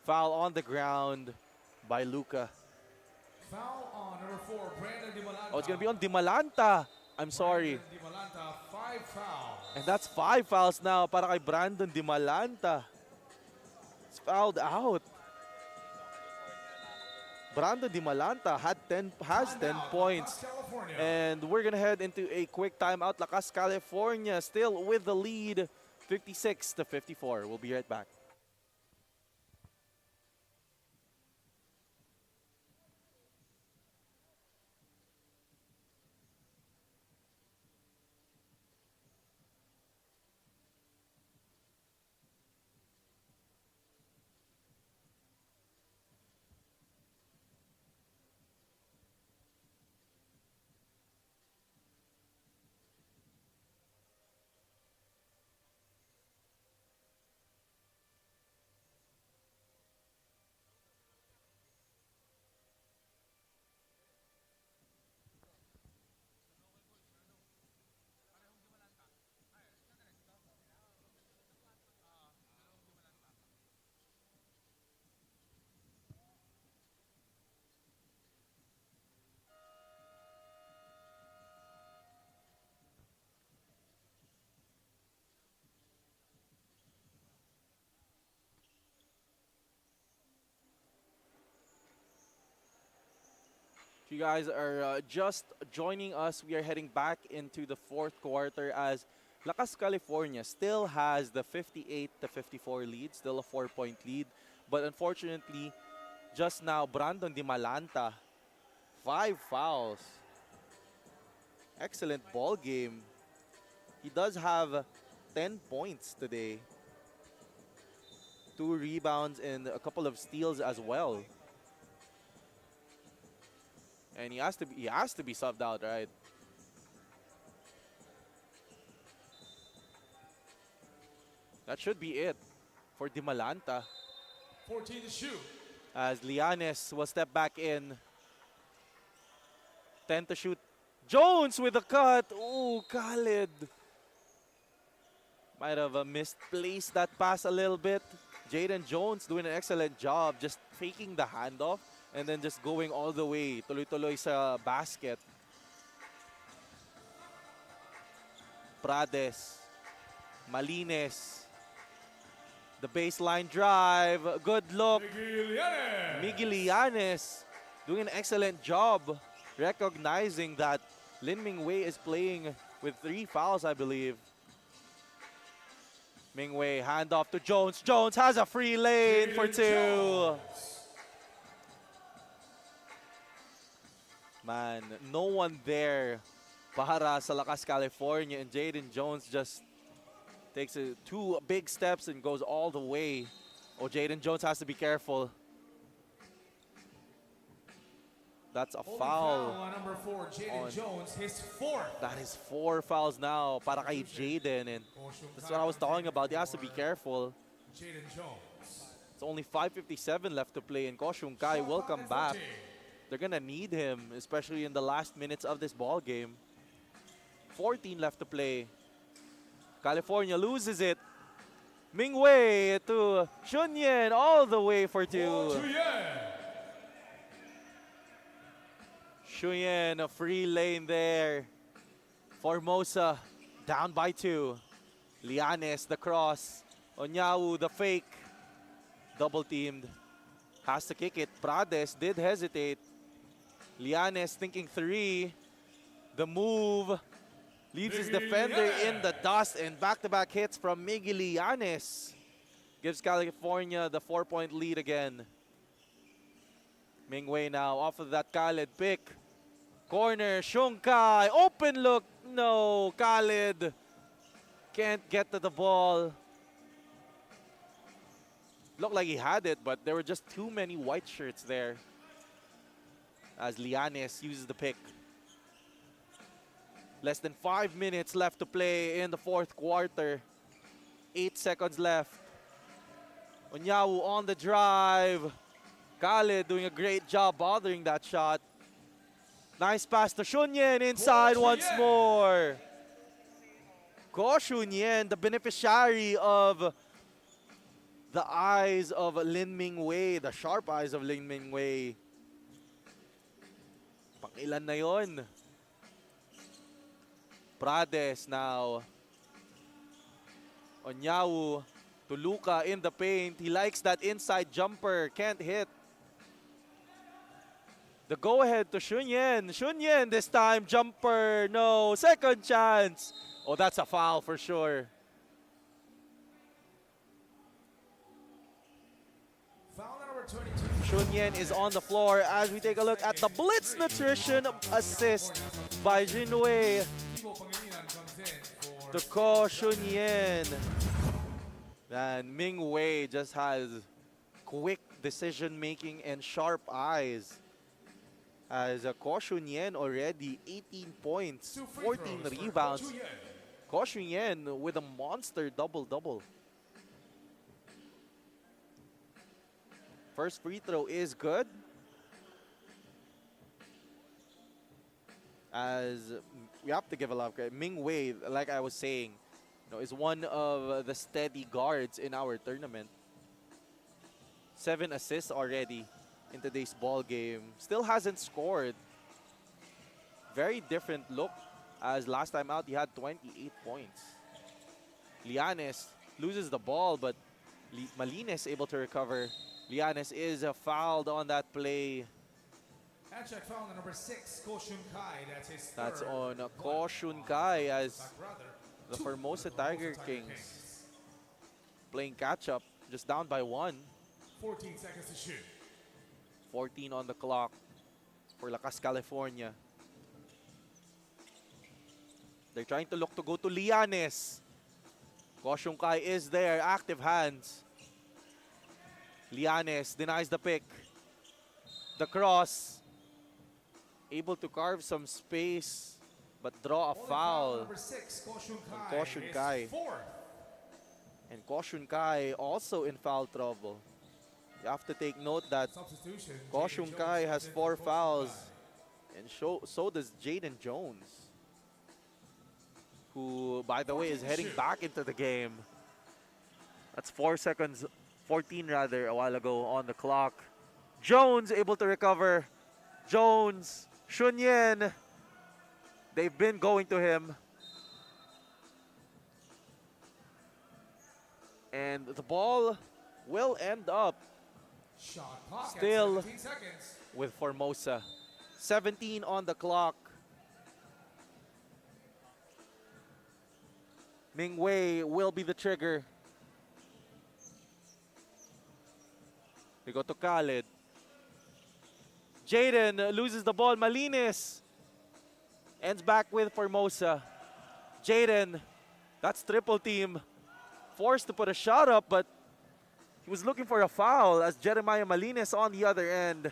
Foul on the ground by Luka. Foul on number 4, Brandon Dimalanta. Oh, it's going to be on Dimalanta. I'm sorry. Brandon Dimalanta, 5 fouls. And that's 5 fouls now para kay Brandon Dimalanta. It's fouled out. Brandon Dimalanta has 10 points. California. And we're going to head into a quick timeout. Lakas, California still with the lead, 56-54. We'll be right back. If you guys are just joining us, we are heading back into the fourth quarter as Lakas, California still has the 58-54 lead, still a 4-point lead. But unfortunately, just now, Brandon Dimalanta, 5 fouls. Excellent ball game. He does have 10 points today. 2 rebounds and a couple of steals as well. And he has to be subbed out, right? That should be it for Dimalanta. 14 to shoot. As Lianes will step back in. 10 to shoot. Jones with a cut. Ooh, Khalid. Might have misplaced that pass a little bit. Jaden Jones doing an excellent job just faking the handoff and then just going all the way. Tuloy-tuloy sa basket. Prades. Malines. The baseline drive. Good look. Miggy Lianes doing an excellent job recognizing that Lin Mingwei is playing with 3 fouls, I believe. Mingwei, handoff to Jones. Jones has a free lane for 2. Man, no one there para sa Lakas, California. And Jaden Jones just takes 2 big steps and goes all the way. Oh, Jaden Jones has to be careful. That's a foul. On number 4, Jaden Jones, his 4th. That is 4 fouls now para kay Jaden. And that's what I was talking about. He has to be careful. Jaden Jones. It's only 5:57 left to play, and Koshung Kai will come back. They're going to need him, especially in the last minutes of this ball game. 14 left to play. California loses it. Mingwei to Shunyen all the way for 2. Shunyen, a free lane there. Formosa down by 2. Lianes, the cross. Onyawu, the fake. Double teamed. Has to kick it. Prades did hesitate. Lianes thinking 3. The move. Leaves his defender in the dust, and back-to-back hits from Miggy Lianes. Gives California the 4-point lead again. Mingwei now off of that Khalid pick. Corner, Shunkai, open look. No, Khalid can't get to the ball. Looked like he had it, but there were just too many white shirts there. As Lianes uses the pick. Less than 5 minutes left to play in the fourth quarter. 8 seconds left. Onyawu on the drive. Khaled doing a great job bothering that shot. Nice pass to Shunyen inside once more. Ko Shunyen, the beneficiary of the eyes of Lin Mingwei, the sharp eyes of Lin Mingwei. Pang-ilan na yon? Prades now. Onyawu to Luka in the paint. He likes that inside jumper. Can't hit. The go-ahead to Shunyen. Shunyen this time. Jumper. No. Second chance. Oh, that's a foul for sure. Foul number 22. Shunyen is on the floor as we take a look at the Blitz Nutrition assist by Jinwei to Ko Shunyen. And Ming Wei just has quick decision making and sharp eyes. As Ko Shunyen already 18 points, 14 rebounds. Ko Shunyen with a monster double-double. First free throw is good. As we have to give a lot of credit. Ming Wei, like I was saying, is one of the steady guards in our tournament. 7 assists already in today's ball game. Still hasn't scored. Very different look, as last time out he had 28 points. Lianes loses the ball, but Malines able to recover. Lianes is fouled on that play. And check foul on number 6, Ko Shun Kai. That's his That's third. on Ko Shun Kai as Rather, the two Formosa for the Tiger Formosa Kings playing catch-up, just down by 1. 14 seconds to shoot. 14 on the clock for Lakas, California. They're trying to look to go to Lianes. Ko Shun Kai is there, active hands. Lianes denies the pick. The cross. Able to carve some space, but draw a Only foul. Number 6, Ko Shun On Kai. Ko Shun Kai. His fourth. And Ko Shun Kai also in foul trouble. You have to take note that Substitution. Ko Jaden Shun Jones Kai comes has in 4 for Ko Shun fouls. Kai. And so does Jaden Jones, who, by the way, is 14 heading shoot. back into the game. That's 4 seconds, 14 rather, a while ago on the clock. Jones able to recover. Jones, Shunyen, they've been going to him. And the ball will end up Shot clock at Still 17 seconds. with Formosa. 17 on the clock. Ming Wei will be the trigger. They go to Khaled. Jaden loses the ball. Malines ends back with Formosa. Jaden, that's triple team. Forced to put a shot up, but he was looking for a foul as Jeremiah Malines on the other end.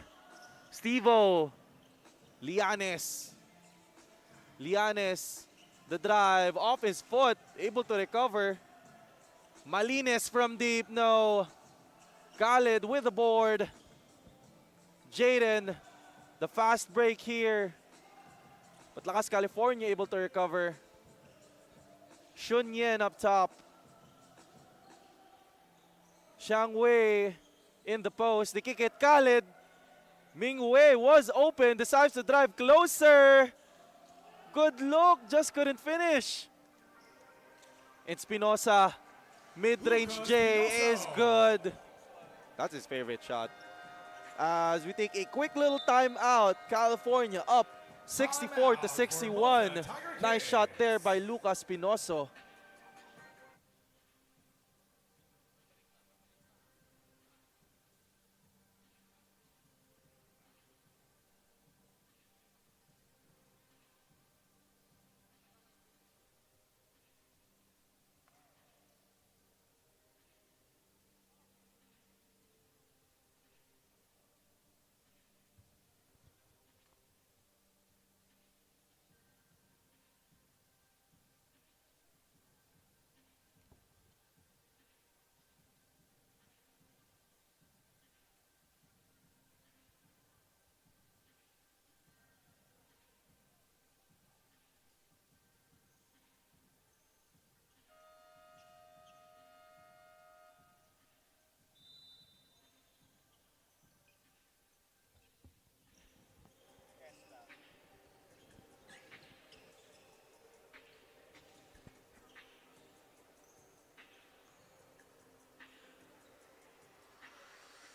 Stevo, Lianes. Lianes, the drive off his foot, able to recover. Malines from deep, no. Khaled with the board. Jaden, the fast break here. But Lakas, California able to recover. Shunyen up top. Xiang Wei in the post. They kick it. Khaled. Ming Wei was open. Decides to drive closer. Good look. Just couldn't finish. And Espinosa. Mid-range J is good. That's his favorite shot. As we take a quick little timeout. California up 64 to 61. Nice shot there by Lucas Pinoso.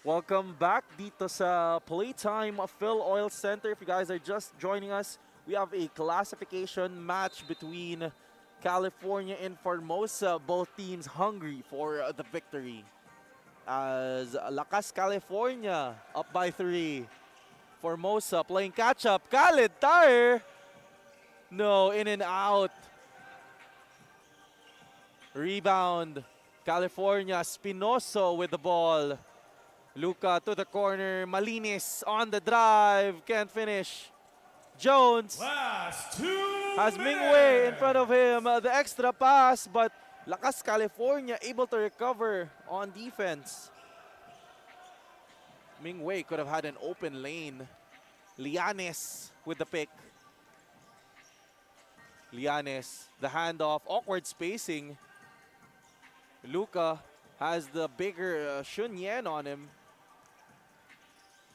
Welcome back dito sa Playtime FilOil Center. If you guys are just joining us, we have a classification match between California and Formosa. Both teams hungry for the victory. As Lakas, California up by 3. Formosa playing catch-up. Khalid Tire. No, in and out. Rebound. California, Spinoso with the ball. Luka to the corner. Malinis on the drive. Can't finish. Jones Last 2 has minutes. Mingwei in front of him. The extra pass, but Lakas, California able to recover on defense. Mingwei could have had an open lane. Lianes with the pick. Lianes, the handoff, awkward spacing. Luka has the bigger Shunyen on him.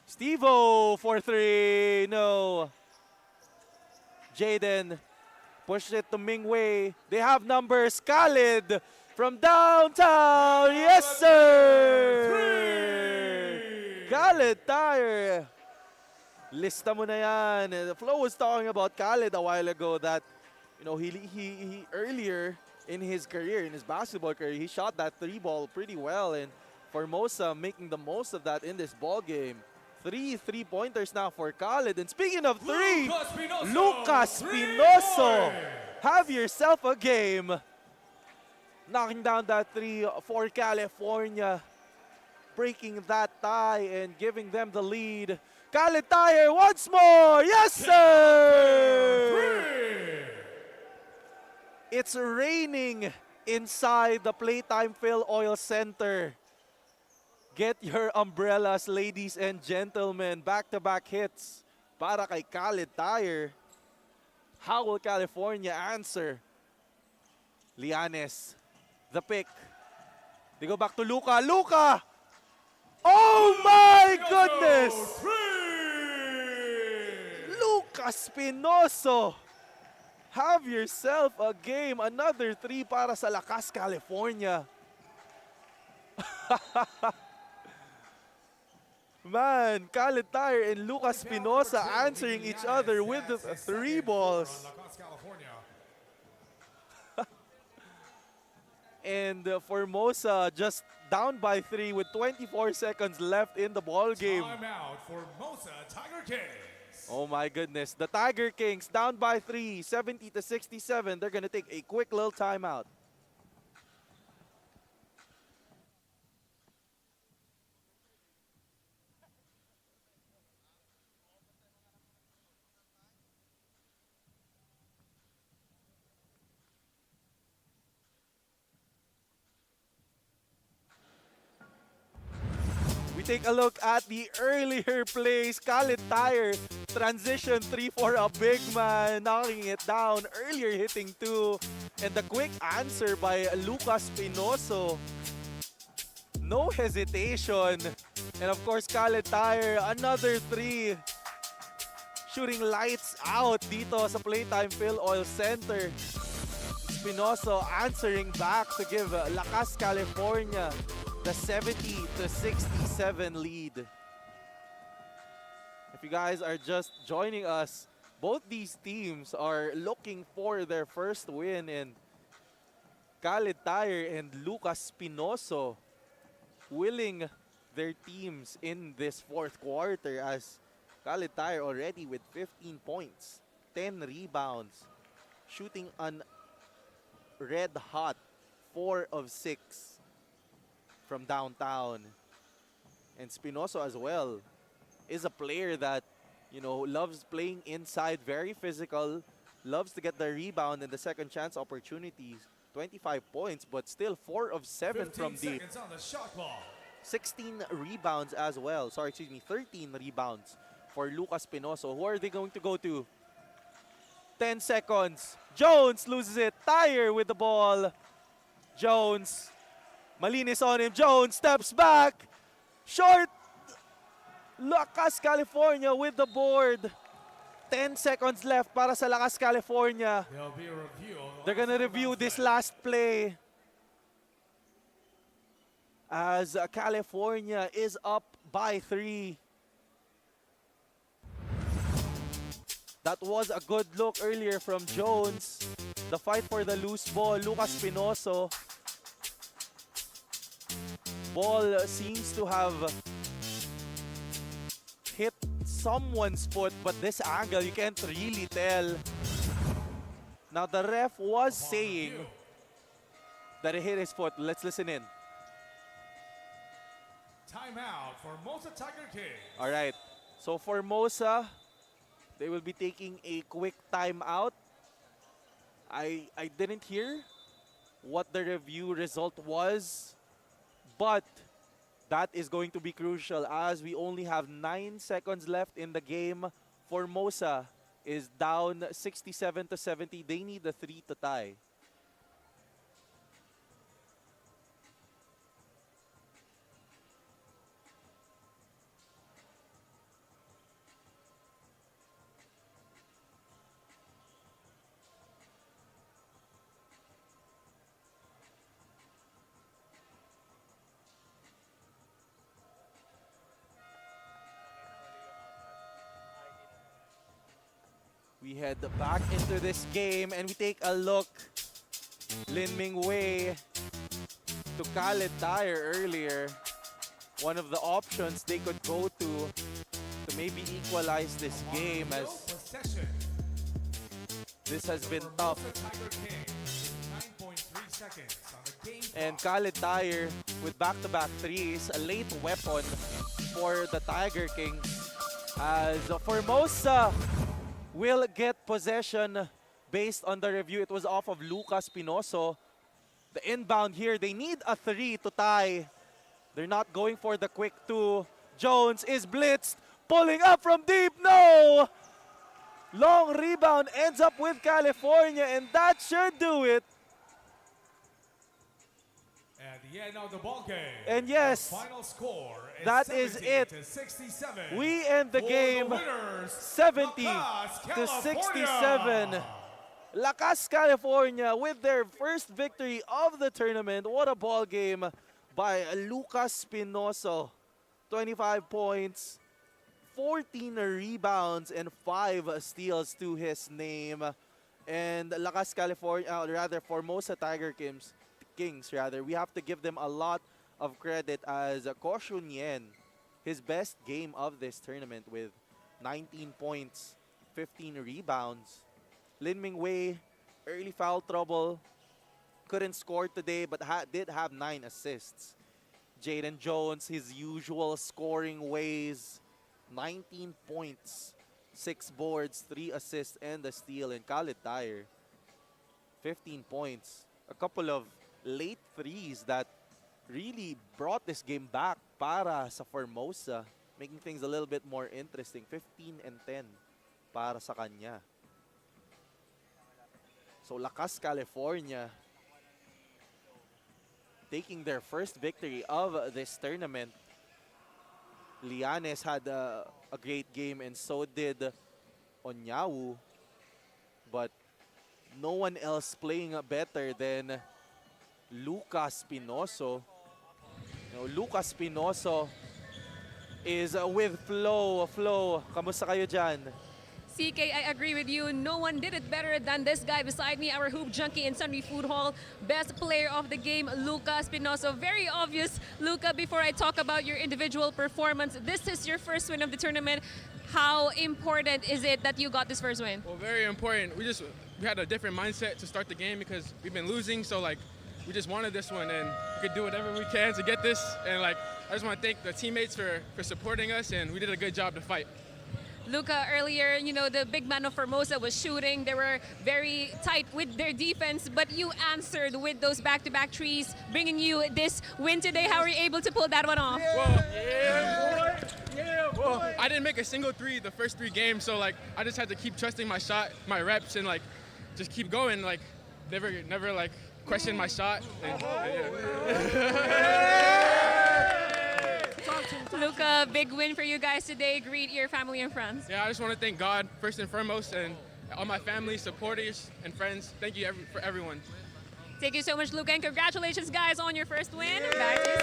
Stevo for 3, no. Jaden pushed it to Mingwei. They have numbers. Khalid from downtown. Yes, sir! Khalid Tire. Lista mo na yan. The Flo was talking about Khalid a while ago that, you know, he earlier in his career, in his basketball career, he shot that 3 ball pretty well, and Formosa making the most of that in this ball game. 3 3-pointers now for Khalid. And speaking of 3, Lucas Spinoso, have yourself a game. Knocking down that 3 for California, breaking that tie and giving them the lead. Khalid Tire once more. Yes, sir! It's raining inside the Playtime FilOil Center. Get your umbrellas, ladies and gentlemen. Back-to-back hits para kay Khalid Tire. How will California answer? Lianes, the pick. They go back to Luka. Luka! Oh my goodness! Lucas Spinoso! Have yourself a game. Another 3 para sa Lakas, California. Man, Khalid Tire and Lucas Spinosa answering each other with the 3 balls. And Formosa just down by 3 with 24 seconds left in the ball game. Timeout, Formosa Tiger Kings. Oh my goodness. The Tiger Kings down by 3, 70-67. They're going to take a quick little timeout. We take a look at the earlier plays. Khalid Tire transition 3 for a big man, knocking it down. Earlier hitting 2. And the quick answer by Lucas Spinoso. No hesitation. And of course, Khalid Tire, another 3. Shooting lights out dito sa Playtime FilOil Center. Spinoso answering back to give Lakas, California the 70-67 lead. If you guys are just joining us, both these teams are looking for their first win, and Khalid Tire and Lucas Spinoso willing their teams in this 4th quarter, as Khalid Tire already with 15 points, 10 rebounds, shooting on red hot 4 of 6 from downtown. And Spinoso as well is a player that, you know, loves playing inside, very physical, loves to get the rebound and the second chance opportunities. 25 points, but still 4 of 7 from deep. On the shot clock. 16 rebounds as well. 13 rebounds for Lucas Spinoso. Who are they going to go to? 10 seconds. Jones loses it. Tire with the ball. Jones. Malinis on him. Jones steps back. Short. Lakas, California with the board. 10 seconds left para sa Lakas, California. There'll be a review. They're gonna review this last play, as California is up by 3. That was a good look earlier from Jones. The fight for the loose ball. Lucas Pinoso. Ball seems to have hit someone's foot, but this angle, you can't really tell. Now, the ref was saying that it hit his foot. Let's listen in. Timeout for Formosa Tiger Kings. All right. So, Formosa, they will be taking a quick timeout. I didn't hear what the review result was, but that is going to be crucial as we only have 9 seconds left in the game. Formosa is down 67-70. They need a 3 to tie. We head back into this game and we take a look. Lin Ming Wei to Khaled Dyer earlier. One of the options they could go to maybe equalize this game, as Possession. this has been tough. Formosa Tiger Kings. 9.3 seconds on the game And clock. Khaled Dyer with back-to-back threes, a late weapon for the Tiger Kings. As Formosa will get possession based on the review. It was off of Lucas Pinoso. The inbound here, they need a 3 to tie. They're not going for the quick 2. Jones is blitzed, pulling up from deep. No! Long rebound ends up with California, and that should do it. At the end of the ball game. And yes, the final score is that is 70 it. to 67. We end the For game winners, 70 Lakas, to California. 67. Lakas, California with their first victory of the tournament. What a ball game by Lucas Pinoso. 25 points, 14 rebounds, and 5 steals to his name. And Lakas, California, rather Formosa Tiger Kings, we have to give them a lot of credit, as Ko Shun Yen, his best game of this tournament with 19 points, 15 rebounds. Lin Ming Wei, early foul trouble, couldn't score today but did have 9 assists. Jaden Jones, his usual scoring ways, 19 points, 6 boards, 3 assists, and a steal. And Khaled Dyer, 15 points, a couple of late threes that really brought this game back para sa Formosa, making things a little bit more interesting. 15 and 10 para sa kanya. So Lakas, California, taking their first victory of this tournament. Lianes had a great game, and so did Onyawu, but no one else playing better than Lucas Pinoso. Lucas Pinoso is with Flo. Flo, kamusta kayo dyan? CK, I agree with you. No one did it better than this guy beside me, our hoop junkie in Sunry Food Hall. Best player of the game, Lucas Pinoso. Very obvious, Luca, before I talk about your individual performance, this is your first win of the tournament. How important is it that you got this first win? Well, very important. We had a different mindset to start the game because we've been losing, so we just wanted this one, and we could do whatever we can to get this. And I just want to thank the teammates for supporting us, and we did a good job to fight. Luca, earlier, the big man of Formosa was shooting. They were very tight with their defense, but you answered with those back-to-back threes, bringing you this win today. How were you able to pull that one off? Well, I didn't make a single three the first 3 games, so I just had to keep trusting my shot, my reps, and just keep going. Never question my shot. Luca, big win for you guys today. Greet your family and friends. Yeah, I just want to thank God first and foremost, and all my family, supporters, and friends. Thank you for everyone. Thank you so much, Luca, and congratulations, guys, on your first win. Back to you,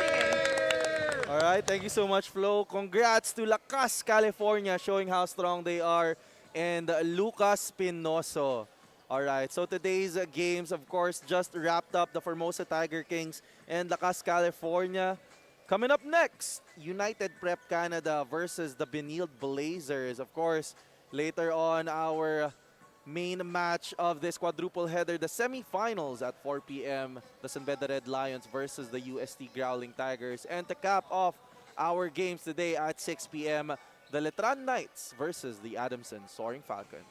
CK. All right, thank you so much, Flo. Congrats to Lakas, California, showing how strong they are, and Lucas Pinoso. All right, so today's games, of course, just wrapped up. The Formosa Tiger Kings and Lakas, California. Coming up next, United Prep Canada versus the Benilde Blazers. Of course, later on, our main match of this quadruple header, the semifinals at 4 p.m. The Beda Red Lions versus the UST Growling Tigers. And to cap off our games today at 6 p.m., the Letran Knights versus the Adamson Soaring Falcons.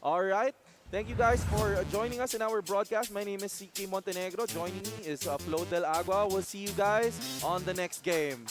All right. Thank you guys for joining us in our broadcast. My name is CK Montenegro. Joining me is Flo Del Agua. We'll see you guys on the next game.